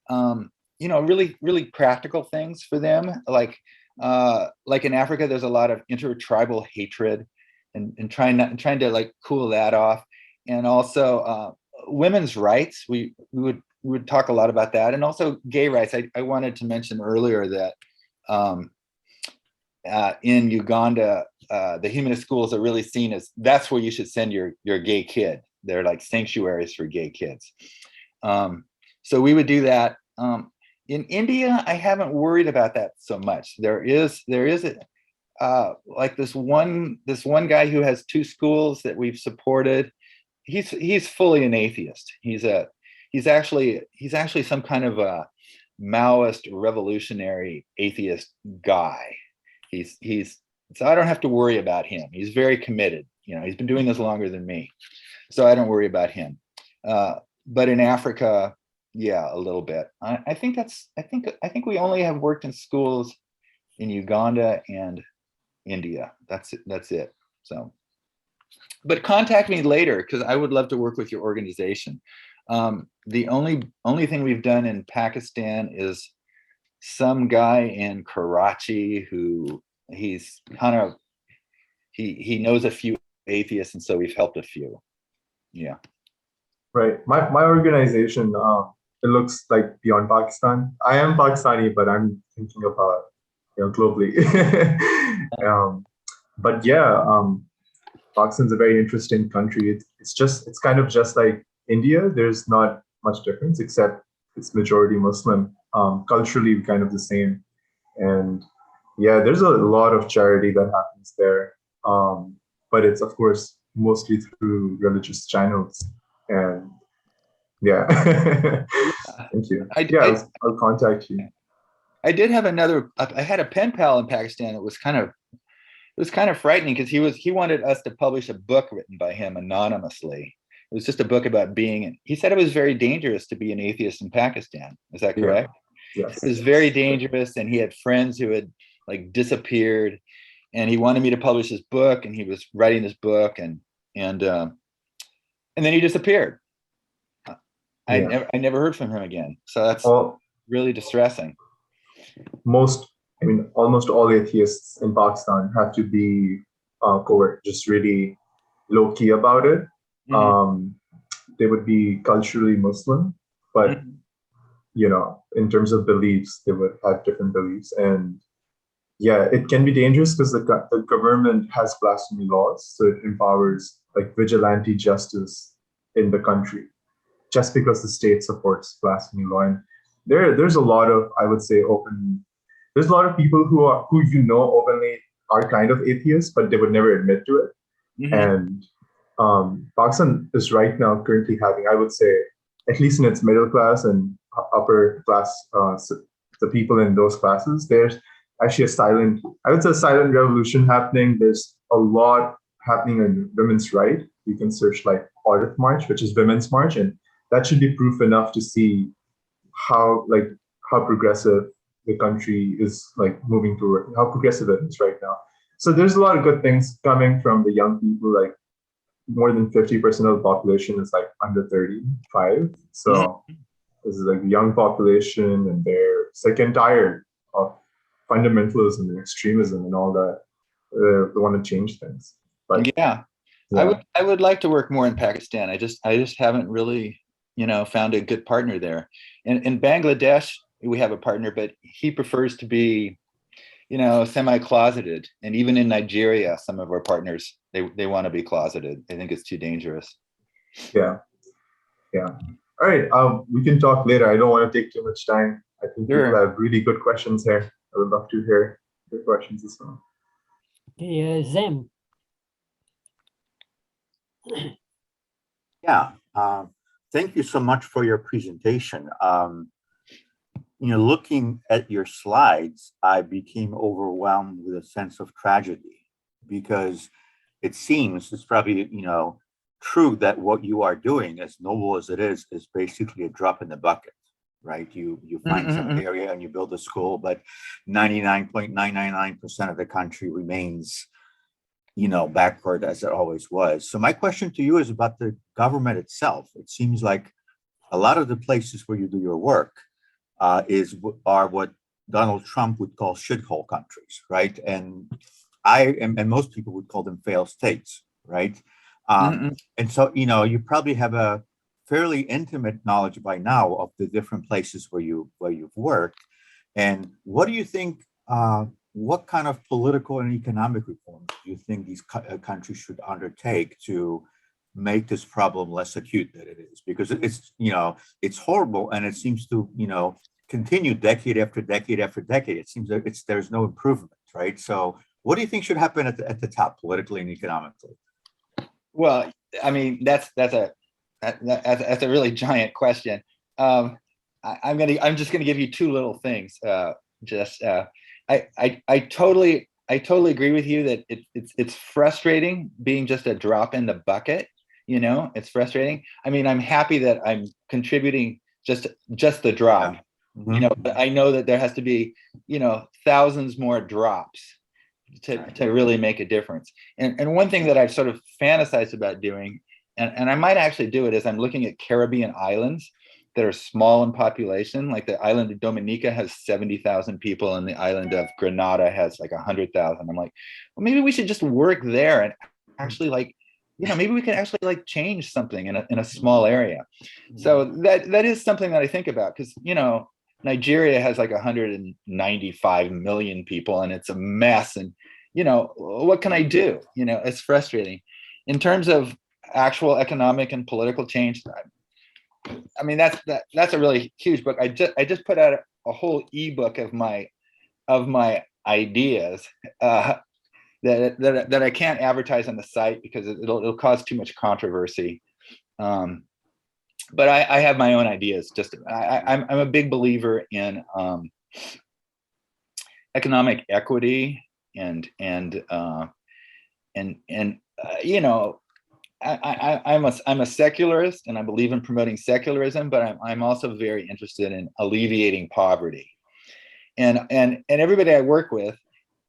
really, really practical things for them. Like in Africa, there's a lot of intertribal hatred, and trying to like cool that off. And also women's rights. We would talk a lot about that, and also gay rights. I wanted to mention earlier that in Uganda, the humanist schools are really seen as, that's where you should send your gay kid. They're like sanctuaries for gay kids. So we would do that. In India, I haven't worried about that so much. There is like this one guy who has 2 schools that we've supported. He's fully an atheist. He's actually some kind of a Maoist revolutionary atheist guy. So I don't have to worry about him. He's very committed. He's been doing this longer than me, so I don't worry about him. But in Africa, yeah, a little bit. I think we only have worked in schools in Uganda and India. That's it. So, but contact me later, because I would love to work with your organization. The only thing we've done in Pakistan is some guy in Karachi who he knows a few atheists, and so we've helped a few. Yeah. Right. My organization, it looks like beyond Pakistan. I am Pakistani, but I'm thinking about globally. But yeah, Pakistan's a very interesting country. It's kind of just like India. There's not much difference, except it's majority Muslim. Culturally, kind of the same. And yeah, there's a lot of charity that happens there. But it's, of course, mostly through religious channels. And yeah, thank you. I'll contact you. I did have I had a pen pal in Pakistan. It was kind of frightening, because he wanted us to publish a book written by him anonymously. It was just a book about he said it was very dangerous to be an atheist in Pakistan. Is that correct? Yeah. Yes. It was very dangerous, and he had friends who had like disappeared, and he wanted me to publish his book, and he was writing this book, and then he disappeared. I never heard from him again. So that's really distressing. Most I mean, almost all atheists in Pakistan have to be covert, just really low key about it. They would be culturally Muslim, but in terms of beliefs, they would have different beliefs. And yeah, it can be dangerous because the government has blasphemy laws, so it empowers like vigilante justice in the country, just because the state supports blasphemy law. And there's a lot of, I would say, there's a lot of people who openly are kind of atheists, but they would never admit to it. And Pakistan is right now currently having, I would say, at least in its middle class and upper class, the people in those classes, there's actually a silent revolution happening. There's a lot happening in women's rights. You can search like Orphan March, which is Women's March, and that should be proof enough to see how progressive the country is like moving toward, how progressive it is right now. So there's a lot of good things coming from the young people. Like more than 50% of the population is like under 35. So this is like a young population, and they're sick and tired of fundamentalism and extremism and all that. They want to change things. But yeah. I would like to work more in Pakistan. I just haven't really, found a good partner there. In Bangladesh, we have a partner, but he prefers to be, semi-closeted. And even in Nigeria, some of our partners, they want to be closeted. They think it's too dangerous. Yeah. All right. We can talk later. I don't want to take too much time. I think people have really good questions here. I would love to hear your questions as well. Okay, Zem. Yeah. Thank you so much for your presentation. Looking at your slides, I became overwhelmed with a sense of tragedy, because it seems it's probably, true that what you are doing, as noble as it is basically a drop in the bucket, right? You find some area and you build a school, but 99.999% of the country remains, backward as it always was. So my question to you is about the government itself. It seems like a lot of the places where you do your work are what Donald Trump would call shithole countries, right? And and most people would call them failed states, right? And so, you probably have a fairly intimate knowledge by now of the different places where you've worked. And what do you think? What kind of political and economic reforms do you think these countries should undertake to make this problem less acute than it is? Because it's horrible, and it seems to continue decade after decade after decade. It seems that there's no improvement, right? So what do you think should happen at the top, politically and economically? Well, I mean, that's a really giant question. I'm just gonna give you two little things. I totally agree with you that it's frustrating being just a drop in the bucket. It's frustrating. I mean, I'm happy that I'm contributing just the drop. But I know that there has to be thousands more drops to really make a difference. And one thing that I've sort of fantasized about doing, and I might actually do it, is I'm looking at Caribbean islands that are small in population. Like the island of Dominica has 70,000 people, and the island of Grenada has like 100,000. I'm like, well, maybe we should just work there and actually maybe we can actually change something in a small area. So that is something that I think about, because Nigeria has like 195 million people, and it's a mess. And what can I do? It's frustrating. In terms of actual economic and political change, I mean, that's a really huge book. I just put out a whole ebook of my ideas that I can't advertise on the site because it'll cause too much controversy. But I have my own ideas. I'm a big believer in economic equity and I'm a secularist, and I believe in promoting secularism, but I'm also very interested in alleviating poverty. And everybody I work with,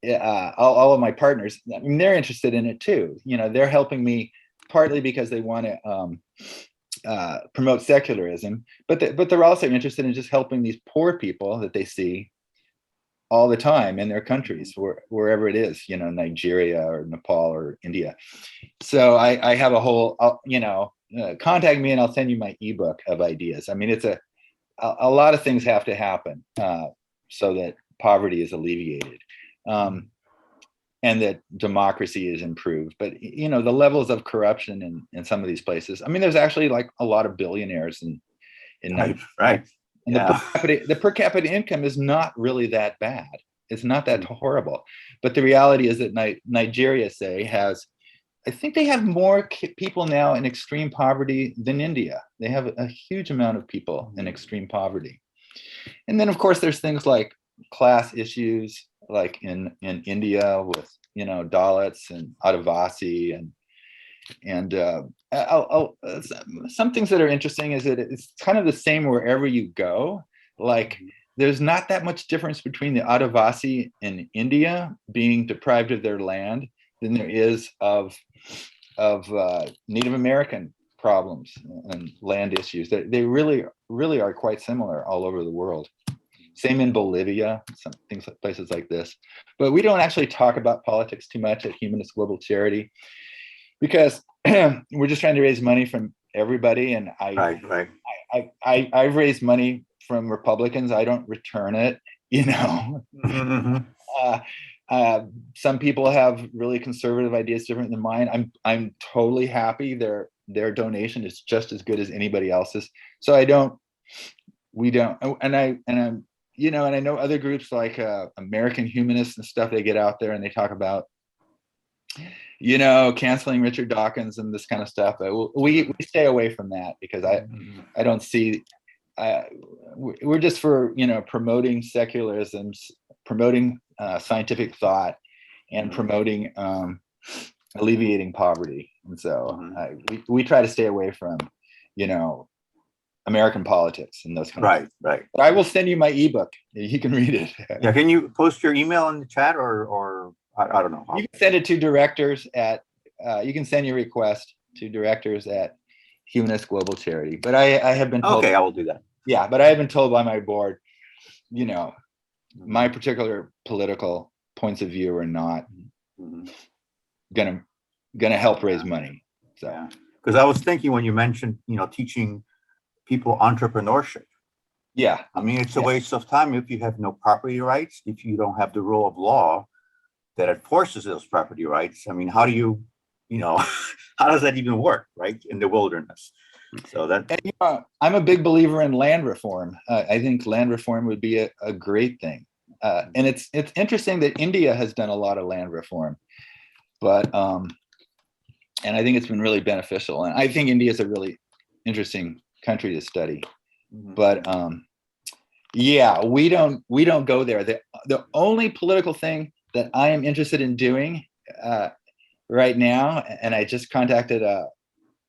all of my partners, I mean, they're interested in it too. They're helping me partly because they want to promote secularism, but they're also interested in just helping these poor people that they see all the time in their countries, wherever it is, Nigeria or Nepal or India. So I have a whole, contact me and I'll send you my ebook of ideas. I mean, it's a lot of things have to happen so that poverty is alleviated. And that democracy is improved. But, the levels of corruption in some of these places, I mean, there's actually like a lot of billionaires in right. And the per capita income is not really that bad. It's not that horrible. But the reality is that Nigeria, say, I think they have more people now in extreme poverty than India. They have a huge amount of people in extreme poverty. And then, of course, there's things like class issues, like in India with, Dalits and Adivasi and some things that are interesting is that it's kind of the same wherever you go. Like there's not that much difference between the Adivasi in India being deprived of their land than there is of Native American problems and land issues. They really are quite similar all over the world. Same in Bolivia, some things, places like this. But we don't actually talk about politics too much at Humanist Global Charity because we're just trying to raise money from everybody. And I've raised money from Republicans. I don't return it, some people have really conservative ideas different than mine. I'm totally happy their donation is just as good as anybody else's. So we don't, and I know other groups like American Humanists and stuff, they get out there and they talk about, canceling Richard Dawkins and this kind of stuff. But we stay away from that because I don't see, we're just for, promoting secularism, promoting scientific thought and promoting alleviating poverty. And so we try to stay away from, American politics and those kind of things. Right. But I will send you my ebook. You can read it. Yeah. Can you post your email in the chat or I don't know. You can send it to directors at, you can send your request to directors at Humanist Global Charity. But I have been told. Okay, I will do that. Yeah, but I have been told by my board, my particular political points of view are not gonna help raise money. So, because I was thinking when you mentioned, teaching people entrepreneurship. Yeah. I mean, it's a waste of time if you have no property rights, if you don't have the rule of law that enforces those property rights. I mean, how do you, how does that even work, right? In the wilderness. So that. And, I'm a big believer in land reform. I think land reform would be a great thing. And it's interesting that India has done a lot of land reform, but, and I think it's been really beneficial. And I think India is a really interesting country to study. But we don't go there. The only political thing that I am interested in doing right now, and I just contacted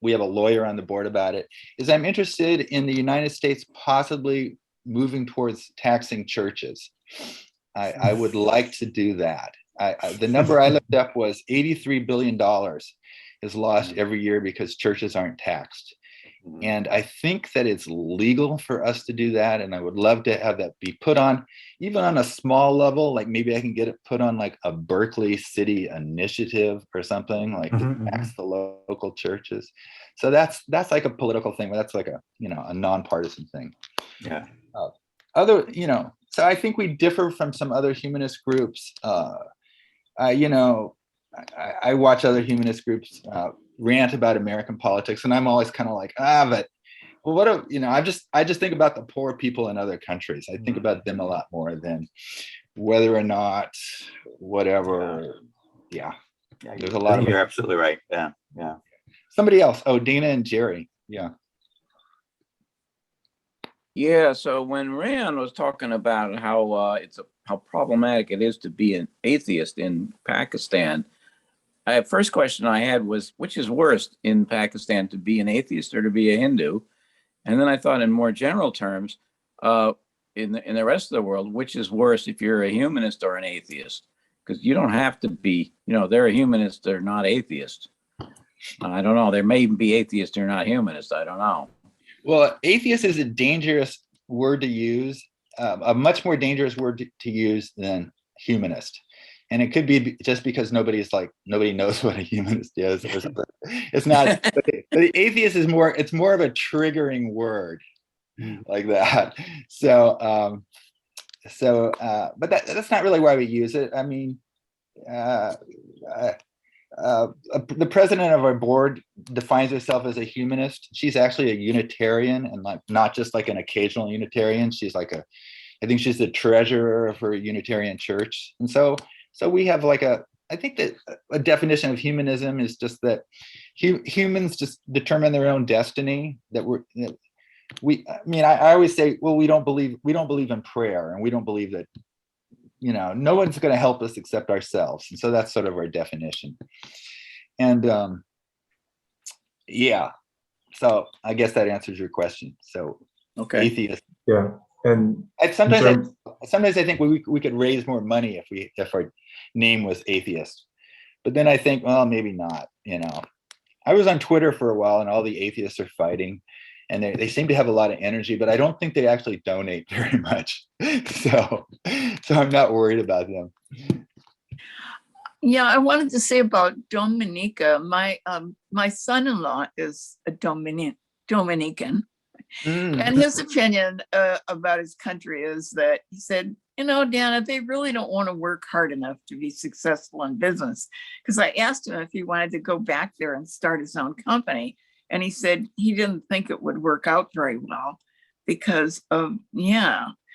we have a lawyer on the board about it, is I'm interested in the United States possibly moving towards taxing churches. I would like to do that. The number I looked up was $83 billion is lost every year because churches aren't taxed. And I think that it's legal for us to do that. And I would love to have that be put on, even on a small level, like maybe I can get it put on like a Berkeley city initiative or something, like to tax the local churches. So that's like a political thing, but that's like a, a nonpartisan thing. Yeah. So I think we differ from some other humanist groups. I watch other humanist groups rant about American politics, and I'm always kind of like, but well, I just think about the poor people in other countries. I think about them a lot more than whether or not whatever. Yeah. There's a lot of. You're absolutely right. Yeah. Somebody else. Oh, Dana and Jerry. Yeah. Yeah. So when Rand was talking about how how problematic it is to be an atheist in Pakistan, first question I had was, which is worse in Pakistan, to be an atheist or to be a Hindu? And then I thought in more general terms, in the rest of the world, which is worse if you're a humanist or an atheist? Because you don't have to be, they're a humanist, they're not atheist. I don't know. There may even be atheists who are not humanists. I don't know. Well, atheist is a dangerous word to use a much more dangerous word to use than humanist. And it could be just because nobody knows what a humanist is or something. It's not, but the atheist is it's more of a triggering word like that. So, but that's not really why we use it. I mean, the president of our board defines herself as a humanist. She's actually a Unitarian, and not just like an occasional Unitarian. She's like I think she's the treasurer of her Unitarian church. And so we have I think that a definition of humanism is just that humans just determine their own destiny. I always say, well, we don't believe in prayer, and we don't believe that, no one's going to help us except ourselves. And so that's sort of our definition. And yeah, so I guess that answers your question. So okay, atheist. Yeah, and sometimes I think we could raise more money if our name was atheist. But then I think, well, maybe not. I was on Twitter for a while, and all the atheists are fighting. And they seem to have a lot of energy, but I don't think they actually donate very much. So I'm not worried about them. Yeah, I wanted to say about Dominica. My son-in-law is a Dominican. And his opinion about his country is that he said, Dana, they really don't want to work hard enough to be successful in business. Because I asked him if he wanted to go back there and start his own company. And he said he didn't think it would work out very well because of,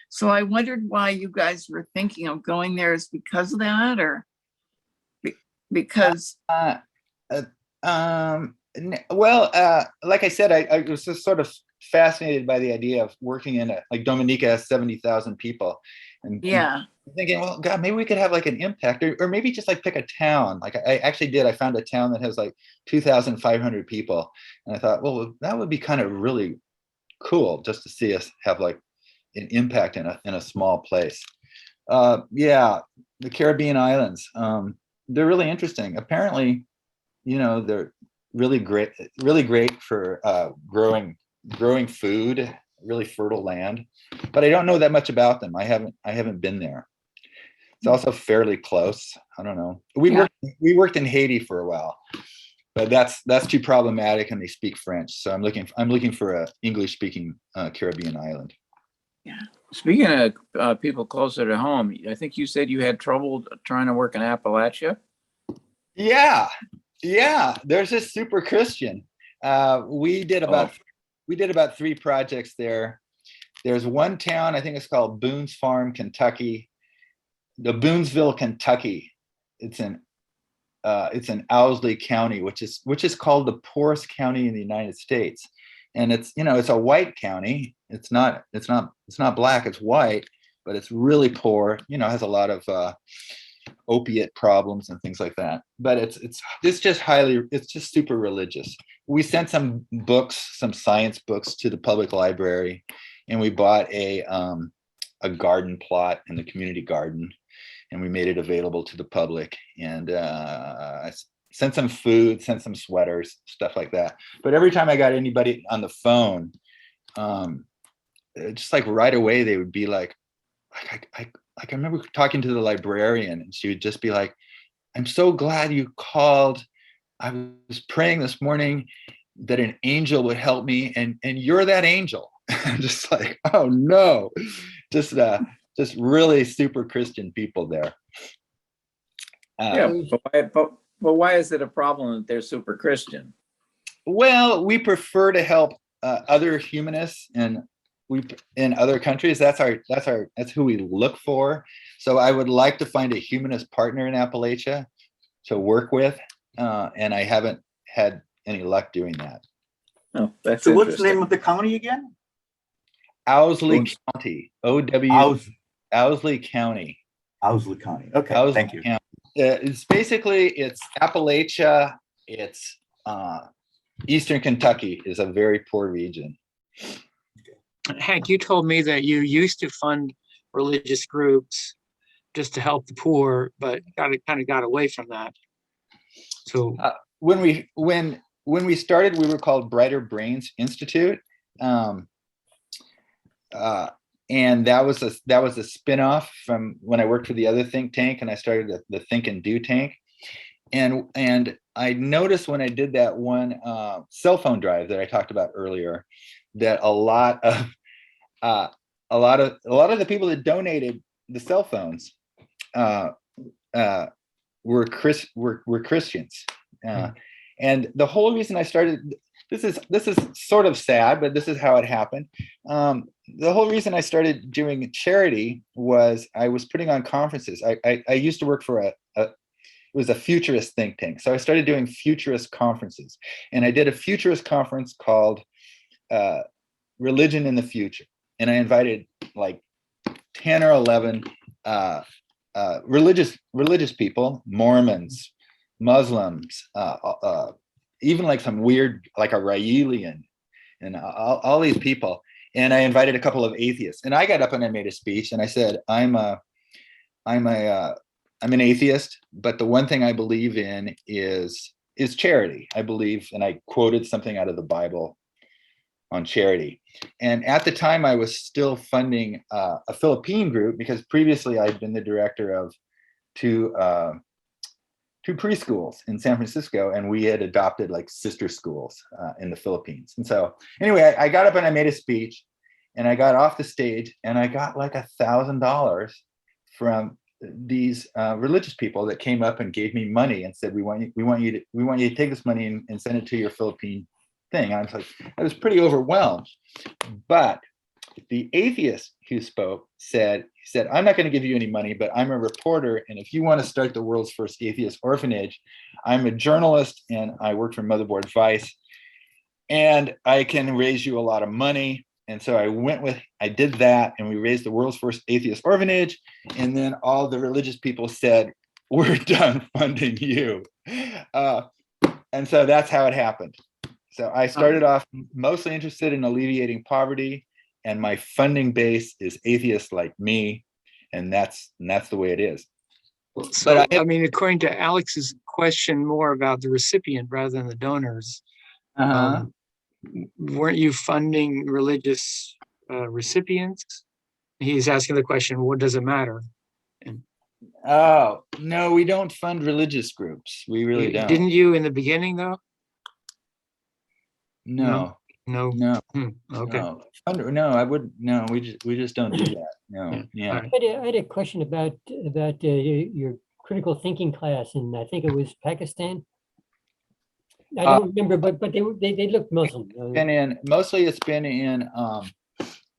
So I wondered why you guys were thinking of going there. Is because of that, or because? Like I said, I was just sort of fascinated by the idea of working in like Dominica has 70,000 people. And thinking, well, God, maybe we could have like an impact, or maybe just like pick a town. Like I actually did. I found a town that has like 2,500 people. And I thought, well, that would be kind of really cool just to see us have like an impact in a small place. The Caribbean islands, they're really interesting. Apparently, they're really great for growing food, really fertile land. But I don't know that much about them. I haven't been there. It's also fairly close. I don't know. We worked in Haiti for a while, but that's too problematic, and they speak French. So I'm looking for a English-speaking Caribbean island. Yeah. Speaking of people closer to home, I think you said you had trouble trying to work in Appalachia. Yeah. There's this super Christian. We did about 3 projects there. There's one town, I think it's called Boone's Farm, Kentucky. The Boonesville, Kentucky. It's in Owsley County, which is called the poorest county in the United States. And it's a white county. It's not black, it's white, but it's really poor. Has a lot of opiate problems and things like that. But it's just super religious. We sent some books, some science books, to the public library, and we bought a garden plot in the community garden, and we made it available to the public. And I sent some food, sent some sweaters, stuff like that. But every time I got anybody on the phone, just like right away, they would be like, I remember talking to the librarian, and she would just be like, I'm so glad you called. I was praying this morning that an angel would help me, and you're that angel. I'm just like, oh no, just really super Christian people there. But why is it a problem that they're super Christian? Well, we prefer to help other humanists in other countries. That's who we look for. So I would like to find a humanist partner in Appalachia to work with, and I haven't had any luck doing that. Oh, that's so. What's the name of the county again? Owsley County. Owsley County. Owsley County. Okay, thank you. It's Appalachia. It's Eastern Kentucky is a very poor region. Hank, you told me that you used to fund religious groups just to help the poor, but kind of got away from that. So when we started, we were called Brighter Brains Institute, and And that was a spin-off from when I worked for the other think tank, and I started the Think and Do tank. And I noticed when I did that one cell phone drive that I talked about earlier, that a lot of the people that donated the cell phones were Christians. And the whole reason I started, this is sort of sad, but this is how it happened. The whole reason I started doing charity was I was putting on conferences. I used to work for it was a futurist think tank. So I started doing futurist conferences, and I did a futurist conference called Religion in the Future. And I invited like 10 or 11 religious people, Mormons, Muslims, even like some weird, like a Raelian, and all these people. And I invited a couple of atheists. And I got up and I made a speech, and I said, I'm an atheist, but the one thing I believe in is charity. I believe, and I quoted something out of the Bible on charity. And at the time, I was still funding a Philippine group, because previously I'd been the director of two preschools in San Francisco, and we had adopted like sister schools in the Philippines. And so anyway, I got up and I made a speech, and I got off the stage, and I got like $1,000 from these religious people that came up and gave me money and said, we want you to take this money and send it to your Philippine thing. And I was pretty overwhelmed. But the atheist who spoke said, I'm not going to give you any money, but I'm a reporter, and if you want to start the world's first atheist orphanage, I'm a journalist and I work for Motherboard Vice, and I can raise you a lot of money. And so I did that, and we raised the world's first atheist orphanage. And then all the religious people said, we're done funding you. And so that's how it happened. So I started off mostly interested in alleviating poverty, and my funding base is atheists like me. And that's the way it is. So, I mean, according to Alex's question more about the recipient rather than the donors, weren't you funding religious recipients? He's asking the question, what does it matter? Oh, no, we don't fund religious groups. We really don't. Didn't you in the beginning, though? No. Okay. No, I would. No, we just don't do that. No. Yeah. I had a question about your critical thinking class, and I think it was Pakistan. I don't remember, but they look Muslim. Mostly it's been in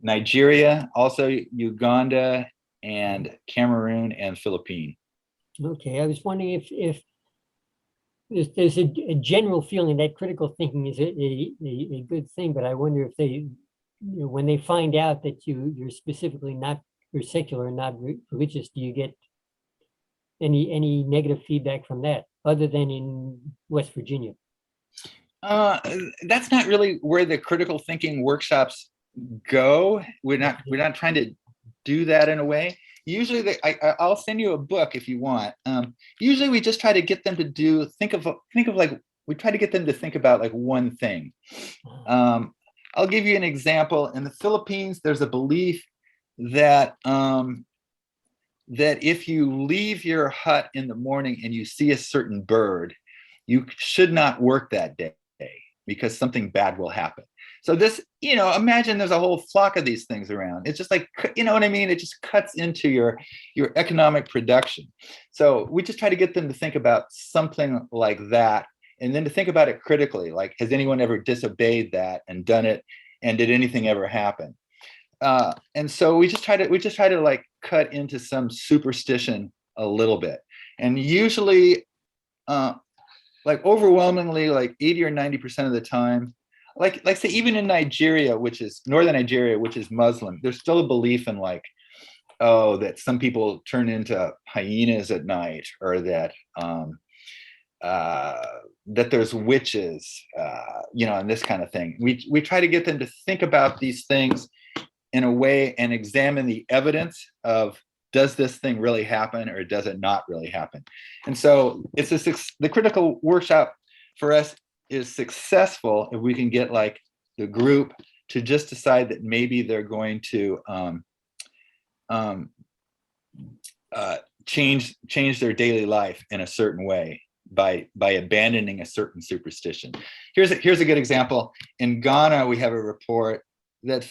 Nigeria, also Uganda, and Cameroon, and Philippines. Okay, I was wondering if there's a general feeling that critical thinking is a good thing, but I wonder if they, when they find out that you're specifically you're secular and not religious, do you get any negative feedback from that, other than in West Virginia? That's not really where the critical thinking workshops go. We're not trying to do that in a way. Usually I'll send you a book if you want. Usually we just try to get them to think of like, we try to get them to think about like one thing. I'll give you an example. In the Philippines, there's a belief that that if you leave your hut in the morning and you see a certain bird, you should not work that day because something bad will happen. So this, imagine there's a whole flock of these things around. It's just like, you know what I mean? It just cuts into your economic production. So we just try to get them to think about something like that, and then to think about it critically. Like, has anyone ever disobeyed that and done it? And did anything ever happen? And so we just try to like cut into some superstition a little bit. And usually, like overwhelmingly, like 80 or 90% of the time, like say even in Nigeria, which is northern Nigeria, which is Muslim, there's still a belief in like, oh, that some people turn into hyenas at night, or that that there's witches, and this kind of thing. We try to get them to think about these things in a way and examine the evidence of, does this thing really happen or does it not really happen? And so the critical workshop for us is successful if we can get like the group to just decide that maybe they're going to um, change their daily life in a certain way by abandoning a certain superstition. Here's a good example. In Ghana, we have a report that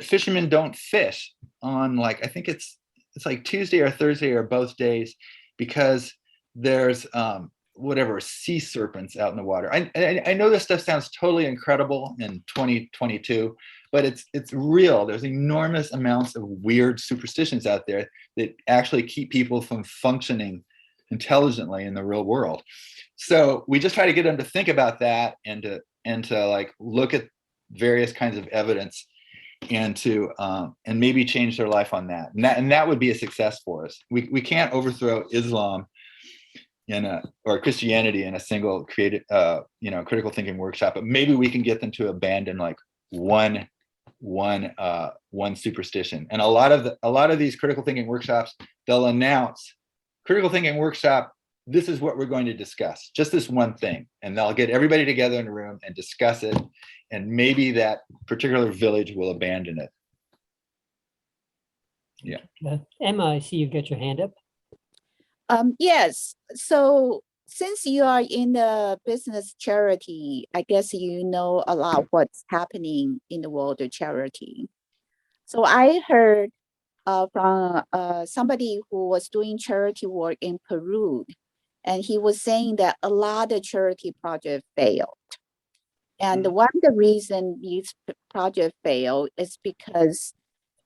fishermen don't fish on, like, I think it's like Tuesday or Thursday or both days, because there's whatever, sea serpents out in the water. I know this stuff sounds totally incredible in 2022, but it's real. There's enormous amounts of weird superstitions out there that actually keep people from functioning intelligently in the real world. So we just try to get them to think about that and to like look at various kinds of evidence and to and maybe change their life on that. And that would be a success for us. We can't overthrow Islam or Christianity in a single critical thinking workshop, but maybe we can get them to abandon like one superstition. And a lot of these critical thinking workshops, they'll announce critical thinking workshop, this is what we're going to discuss, just this one thing. And they'll get everybody together in a room and discuss it. And maybe that particular village will abandon it. Yeah. Emma, I see you've got your hand up. Yes. So since you are in the business charity, I guess you know a lot what's happening in the world of charity. So I heard from somebody who was doing charity work in Peru, and he was saying that a lot of charity projects failed. And one of the reasons these projects fail is because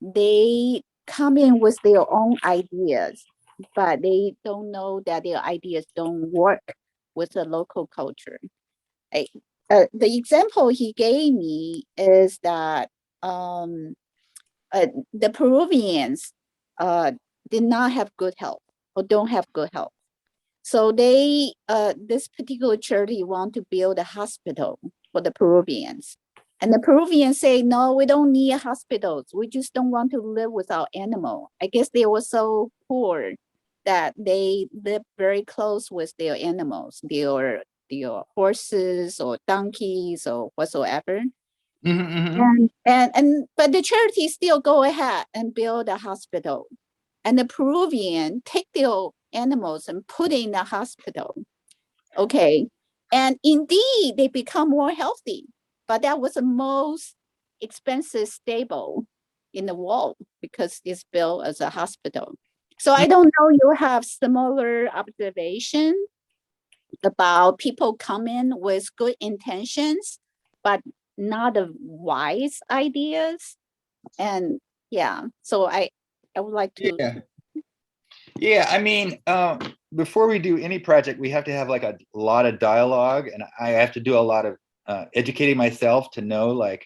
they come in with their own ideas, but they don't know that their ideas don't work with the local culture. The example he gave me is that the Peruvians did not have good health or don't have good health. So they, this particular charity want to build a hospital for the Peruvians. And the Peruvians say, no, we don't need hospitals. We just don't want to live without animal. I guess they were so poor that they lived very close with their animals, their horses or donkeys or whatsoever. But the charity still go ahead and build a hospital. And the Peruvian take their animals and put in the hospital. Okay. And indeed, they become more healthy. But that was the most expensive stable in the world because it's built as a hospital. So I don't know, you have similar observation about people come in with good intentions, but not the wise ideas. And yeah, so I would like to. Yeah, I mean, before we do any project, we have to have like a lot of dialogue, and I have to do a lot of educating myself to know, like,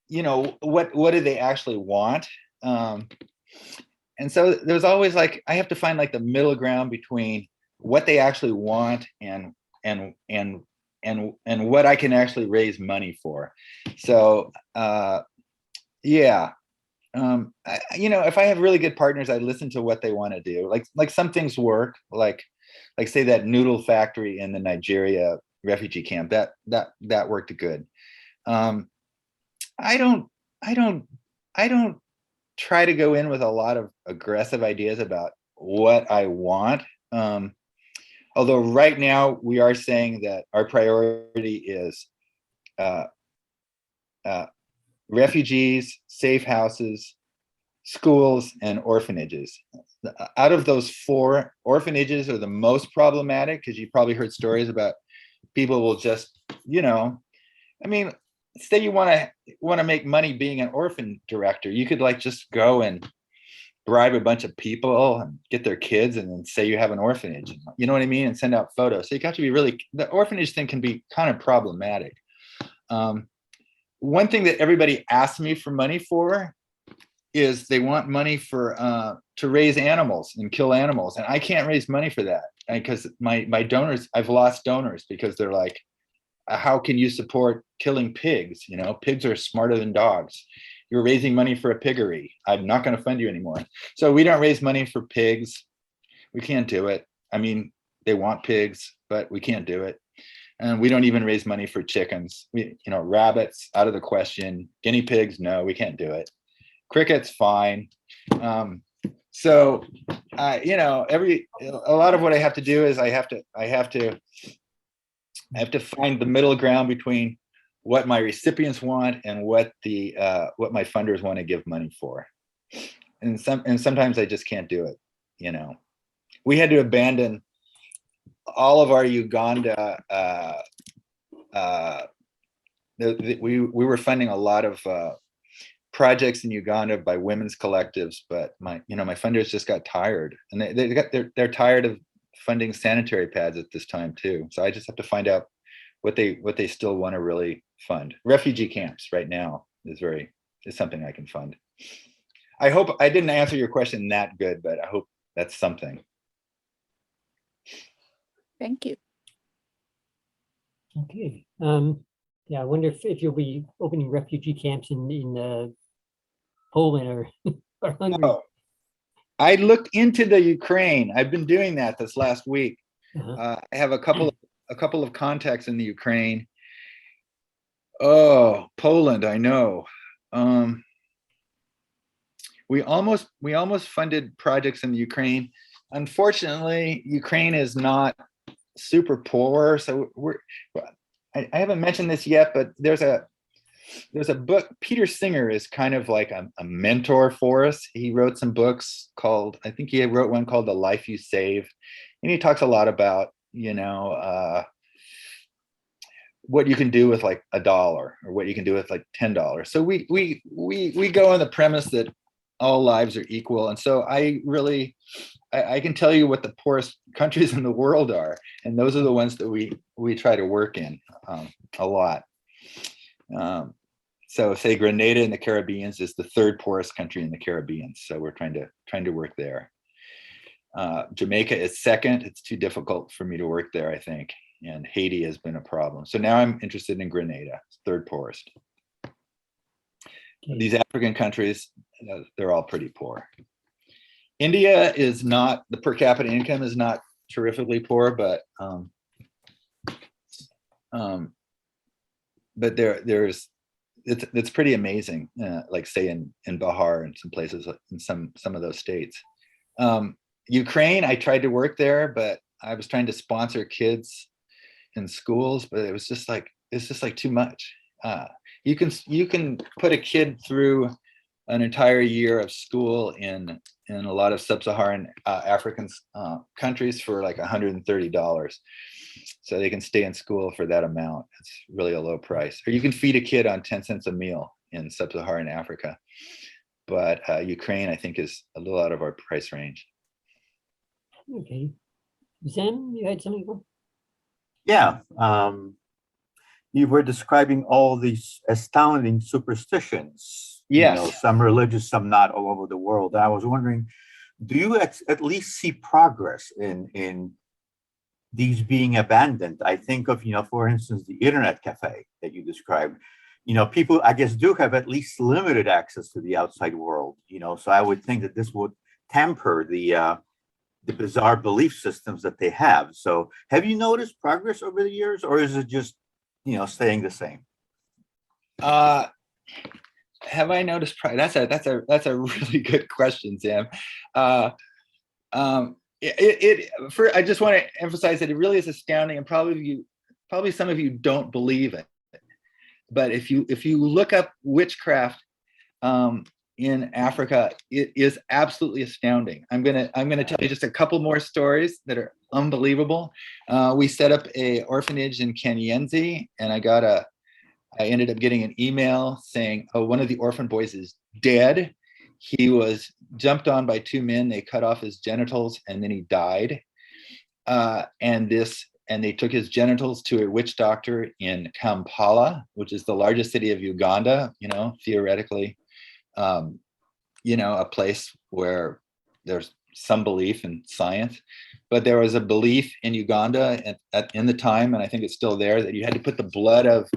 you know, what do they actually want? And so there's always like, I have to find like the middle ground between what they actually want and what I can actually raise money for. So yeah. You know, if I have really good partners, I listen to what they want to do. Like some things work, like say that noodle factory in the Nigeria refugee camp, that worked good. I don't try to go in with a lot of aggressive ideas about what I want. Although right now we are saying that our priority is refugees, safe houses, schools, and orphanages. Out of those 4, orphanages are the most problematic because you probably heard stories about people will just, you know, I mean, say you want to make money being an orphan director, you could like just go and bribe a bunch of people and get their kids and then say you have an orphanage, you know what I mean, and send out photos. So you got to be really, the orphanage thing can be kind of problematic. One thing that everybody asks me for money for is they want money for to raise animals and kill animals, and I can't raise money for that because my donors, I've lost donors because they're like, how can you support killing pigs? You know, pigs are smarter than dogs. You're raising money for a piggery. I'm not going to fund you anymore. So we don't raise money for pigs. We can't do it. I mean, they want pigs, but we can't do it. And we don't even raise money for chickens. You know, rabbits, out of the question. Guinea pigs, no, we can't do it. Crickets, fine. So, you know, a lot of what I have to do is I have to find the middle ground between what my recipients want and what my funders want to give money for. And sometimes I just can't do it, you know. We had to abandon all of our Uganda, we were funding a lot of projects in Uganda by women's collectives, but my funders just got tired, and they're tired of funding sanitary pads at this time too. So I just have to find out what they still want to really fund. Refugee camps right now is something I can fund. I hope I didn't answer your question that good, but I hope that's something. Thank you. Okay. Yeah, I wonder if you'll be opening refugee camps in Poland or Hungary. Oh, I looked into the Ukraine. I've been doing that this last week. I have a couple of contacts in the Ukraine. Oh, Poland, I know. We almost funded projects in the Ukraine. Unfortunately, Ukraine is not super poor, so I haven't mentioned this yet, but there's a book. Peter Singer is kind of like a mentor for us. He wrote some books called, I think he wrote one called The Life You Save, and he talks a lot about, you know, what you can do with like $1 or what you can do with like $10. So we go on the premise that all lives are equal, and so I can tell you what the poorest countries in the world are, and those are the ones that we try to work in a lot. So say Grenada in the Caribbean is the third poorest country in the Caribbean, so we're trying to work there. Jamaica is second. It's too difficult for me to work there, I think, and Haiti has been a problem. So now I'm interested in Grenada, third poorest. These African countries, they're all pretty poor. India is not, the per capita income is not terrifically poor, but it's pretty amazing. Like say in Bihar and some places in some of those states. Ukraine, I tried to work there, but I was trying to sponsor kids in schools, but it's just like too much. You can put a kid through an entire year of school in a lot of sub-Saharan African countries for like $130. So they can stay in school for that amount. It's really a low price. Or you can feed a kid on 10 cents a meal in sub-Saharan Africa. But Ukraine, I think, is a little out of our price range. Okay. Zen, you had something? Yeah. You were describing all these astounding superstitions. Yes. You know, some religious, some not, all over the world. I was wondering, do you at least see progress in these being abandoned? I think of, for instance, the internet cafe that you described. People, I guess, do have at least limited access to the outside world. So I would think that this would temper the bizarre belief systems that they have. So have you noticed progress over the years, or is it just, staying the same? Have I noticed progress? That's a really good question, Sam. I just want to emphasize that it really is astounding, and probably some of you don't believe it. But if you look up witchcraft in Africa, it is absolutely astounding. I'm gonna tell you just a couple more stories that are unbelievable. We set up a orphanage in Kenyenzi, and I ended up getting an email saying, "Oh, one of the orphan boys is dead. He was jumped on by two men. They cut off his genitals, and then he died." And they took his genitals to a witch doctor in Kampala, which is the largest city of Uganda. Theoretically, a place where there's some belief in science, but there was a belief in Uganda in the time, and I think it's still there, that you had to put the blood of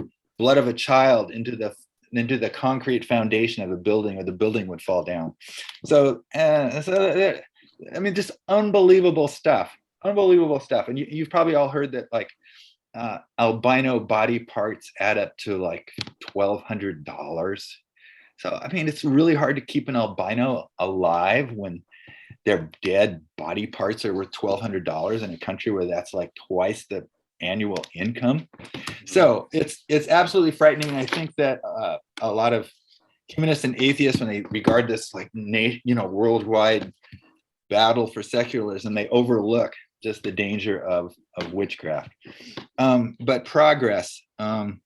a child into the concrete foundation of a building, or the building would fall down. So just unbelievable stuff. And you've probably all heard that, like, albino body parts add up to like $1,200. So, I mean, it's really hard to keep an albino alive when their dead body parts are worth $1,200 in a country where that's like twice the annual income. So it's absolutely frightening. I think that a lot of humanists and atheists, when they regard this like worldwide battle for secularism, they overlook just the danger of witchcraft. But progress. And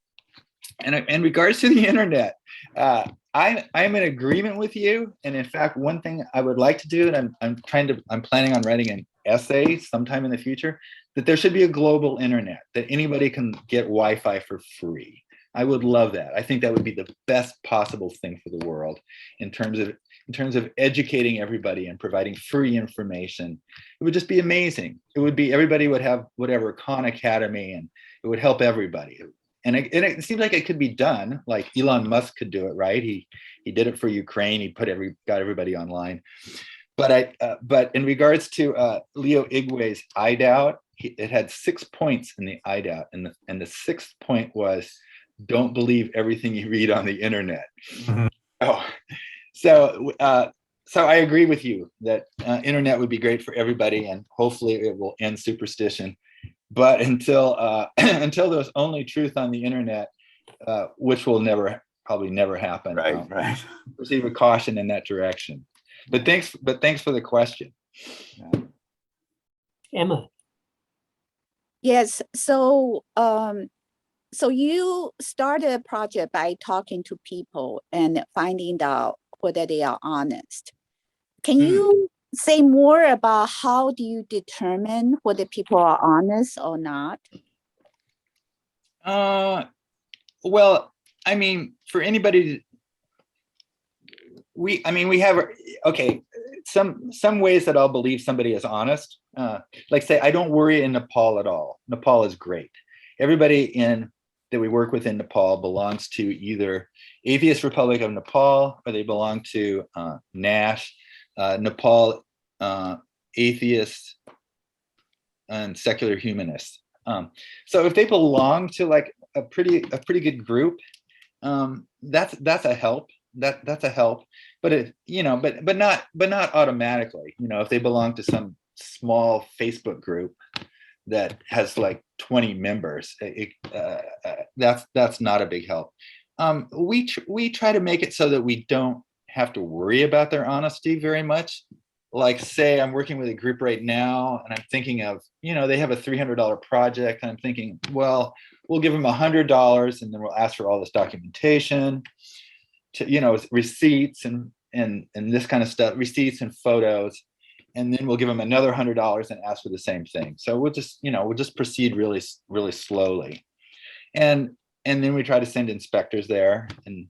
in regards to the internet, I'm in agreement with you. And in fact, one thing I would like to do, and I'm planning on writing an essay sometime in the future, that there should be a global internet, that anybody can get Wi-Fi for free. I would love that. I think that would be the best possible thing for the world in terms of educating everybody and providing free information. It would just be amazing. It would be, everybody would have whatever Khan Academy, and it would help everybody. And it seems like it could be done. Like Elon Musk could do it, right? He did it for Ukraine. He got everybody online. But in regards to Leo Igwe's I doubt, it had 6 points in the I doubt, and the sixth point was, don't believe everything you read on the internet. Mm-hmm. So I agree with you that internet would be great for everybody, and hopefully it will end superstition. But until there's only truth on the internet, which will probably never happen. Right. Proceed with caution in that direction. But thanks for the question. Emma. Yes. So so you started a project by talking to people and finding out whether they are honest. Can you say more about how do you determine whether people are honest or not? Well, I mean, for anybody, we have, okay, some ways that I'll believe somebody is honest. Like say, I don't worry in Nepal at all. Nepal is great. Everybody that we work with in Nepal belongs to either Atheist Republic of Nepal, or they belong to NASH, Nepal Atheists and Secular Humanists. So if they belong to like a pretty good group, that's a help. That's a help. But but not automatically. If they belong to some small Facebook group that has like 20 members, that's not a big help. We try to make it so that we don't have to worry about their honesty very much. Like say I'm working with a group right now, and I'm thinking of, they have a $300 project, and I'm thinking, well, we'll give them $100, and then we'll ask for all this documentation, to receipts and this kind of stuff, receipts and photos. And then we'll give them another $100 and ask for the same thing. So we'll just proceed really, really slowly. And then we try to send inspectors there. And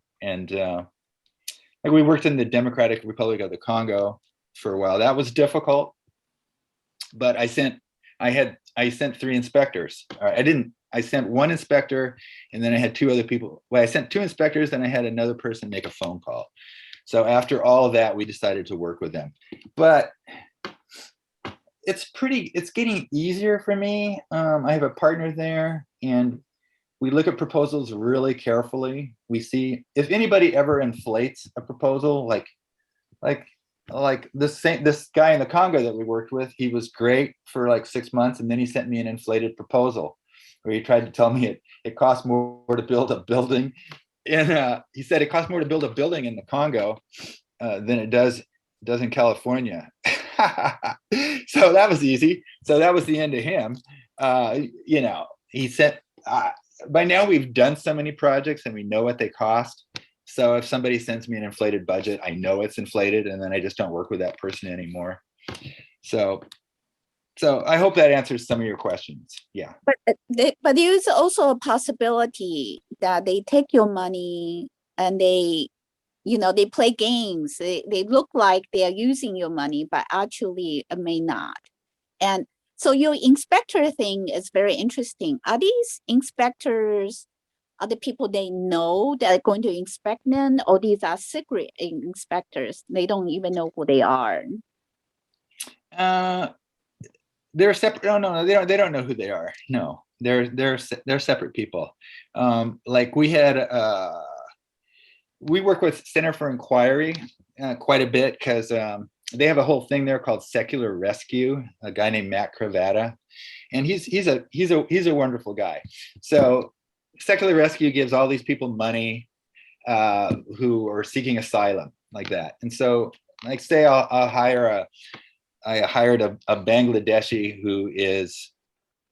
like we worked in the Democratic Republic of the Congo for a while. That was difficult, but I sent 3 inspectors. I sent one inspector, and then I had 2 other people. Well, I sent 2 inspectors, and I had another person make a phone call. So after all of that, we decided to work with them. But it's getting easier for me. I have a partner there, and we look at proposals really carefully. We see if anybody ever inflates a proposal, like this guy in the Congo that we worked with. He was great for like 6 months, and then he sent me an inflated proposal where he tried to tell me it cost more to build a building. And he said it costs more to build a building in the Congo than it does in California. So that was easy. So that was the end of him. He said, by now we've done so many projects and we know what they cost. So if somebody sends me an inflated budget, I know it's inflated, and then I just don't work with that person anymore. So I hope that answers some of your questions. Yeah. But there's also a possibility that they take your money and they play games. They look like they are using your money, but actually may not. And so your inspector thing is very interesting. Are these inspectors, are the people they know that are going to inspect them, or these are secret inspectors? They don't even know who they are. They're separate. No, they don't know who they are. No, they're separate people. Like we had we work with Center for Inquiry quite a bit because they have a whole thing there called Secular Rescue. A guy named Matt Cravata, and he's a wonderful guy. So Secular Rescue gives all these people money who are seeking asylum like that. And so, like, say I hired a Bangladeshi who is,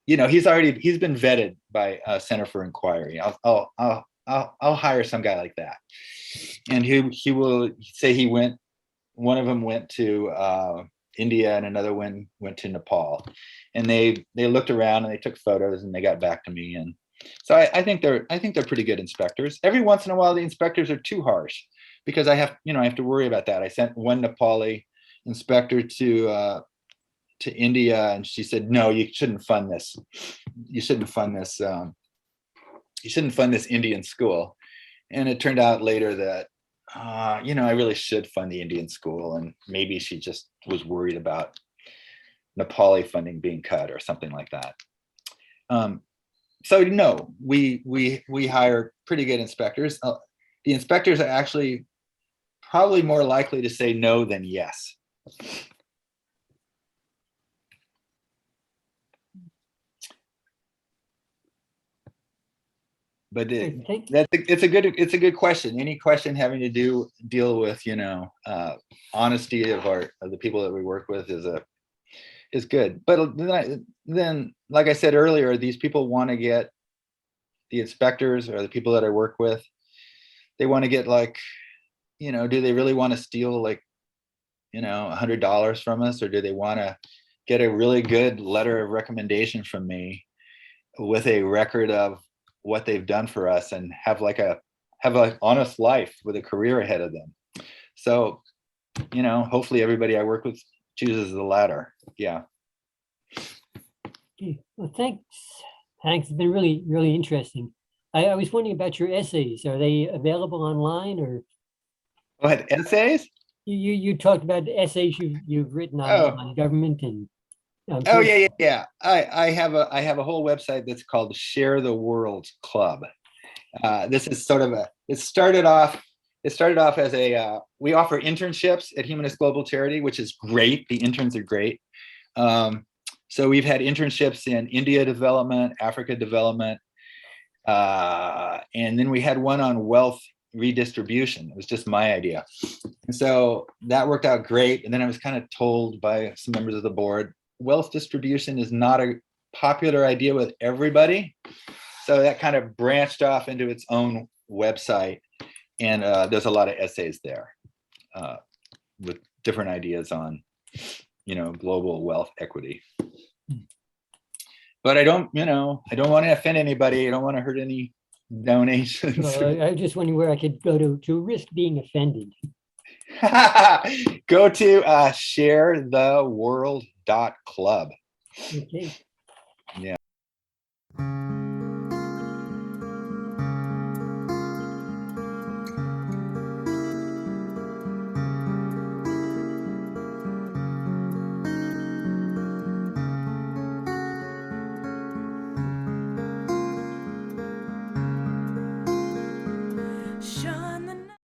you know, he's been vetted by Center for Inquiry. I'll hire some guy like that, and he will say one of them went to India and another one went to Nepal, and they looked around and they took photos and they got back to me. And so I think they're pretty good inspectors. Every once in a while the inspectors are too harsh because I have to worry about that. I sent one Nepali inspector to India, and she said, no, you shouldn't fund this. You shouldn't fund this Indian school. And it turned out later that, I really should fund the Indian school. And maybe she just was worried about Nepali funding being cut or something like that. So no, we hire pretty good inspectors. The inspectors are actually probably more likely to say no than yes. But it's a good question. Any question having to deal with honesty of the people that we work with is good. But then, like I said earlier, these people want to get, the inspectors or the people that I work with, they want to get do they really want to steal $100 from us, or do they want to get a really good letter of recommendation from me with a record of what they've done for us and have an honest life with a career ahead of them? So, hopefully everybody I work with chooses the latter. Yeah. Okay. Well, thanks. Thanks. It's been really, really interesting. I was wondering about your essays. Are they available online, or? What, essays? You talked about essays you've written on government and. Yeah. I have a whole website that's called Share the World Club. This is it started off as we offer internships at Humanist Global Charity, which is great. The interns are great. So we've had internships in India development, Africa development, and then we had one on wealth redistribution. It was just my idea. And so that worked out great. And then I was kind of told by some members of the board, wealth distribution is not a popular idea with everybody. So that kind of branched off into its own website. And there's a lot of essays there with different ideas on, global wealth equity. But I don't want to offend anybody. I don't want to hurt any donations. I was just wondering where I could go to risk being offended. Go to sharetheworld.club. Okay. Yeah.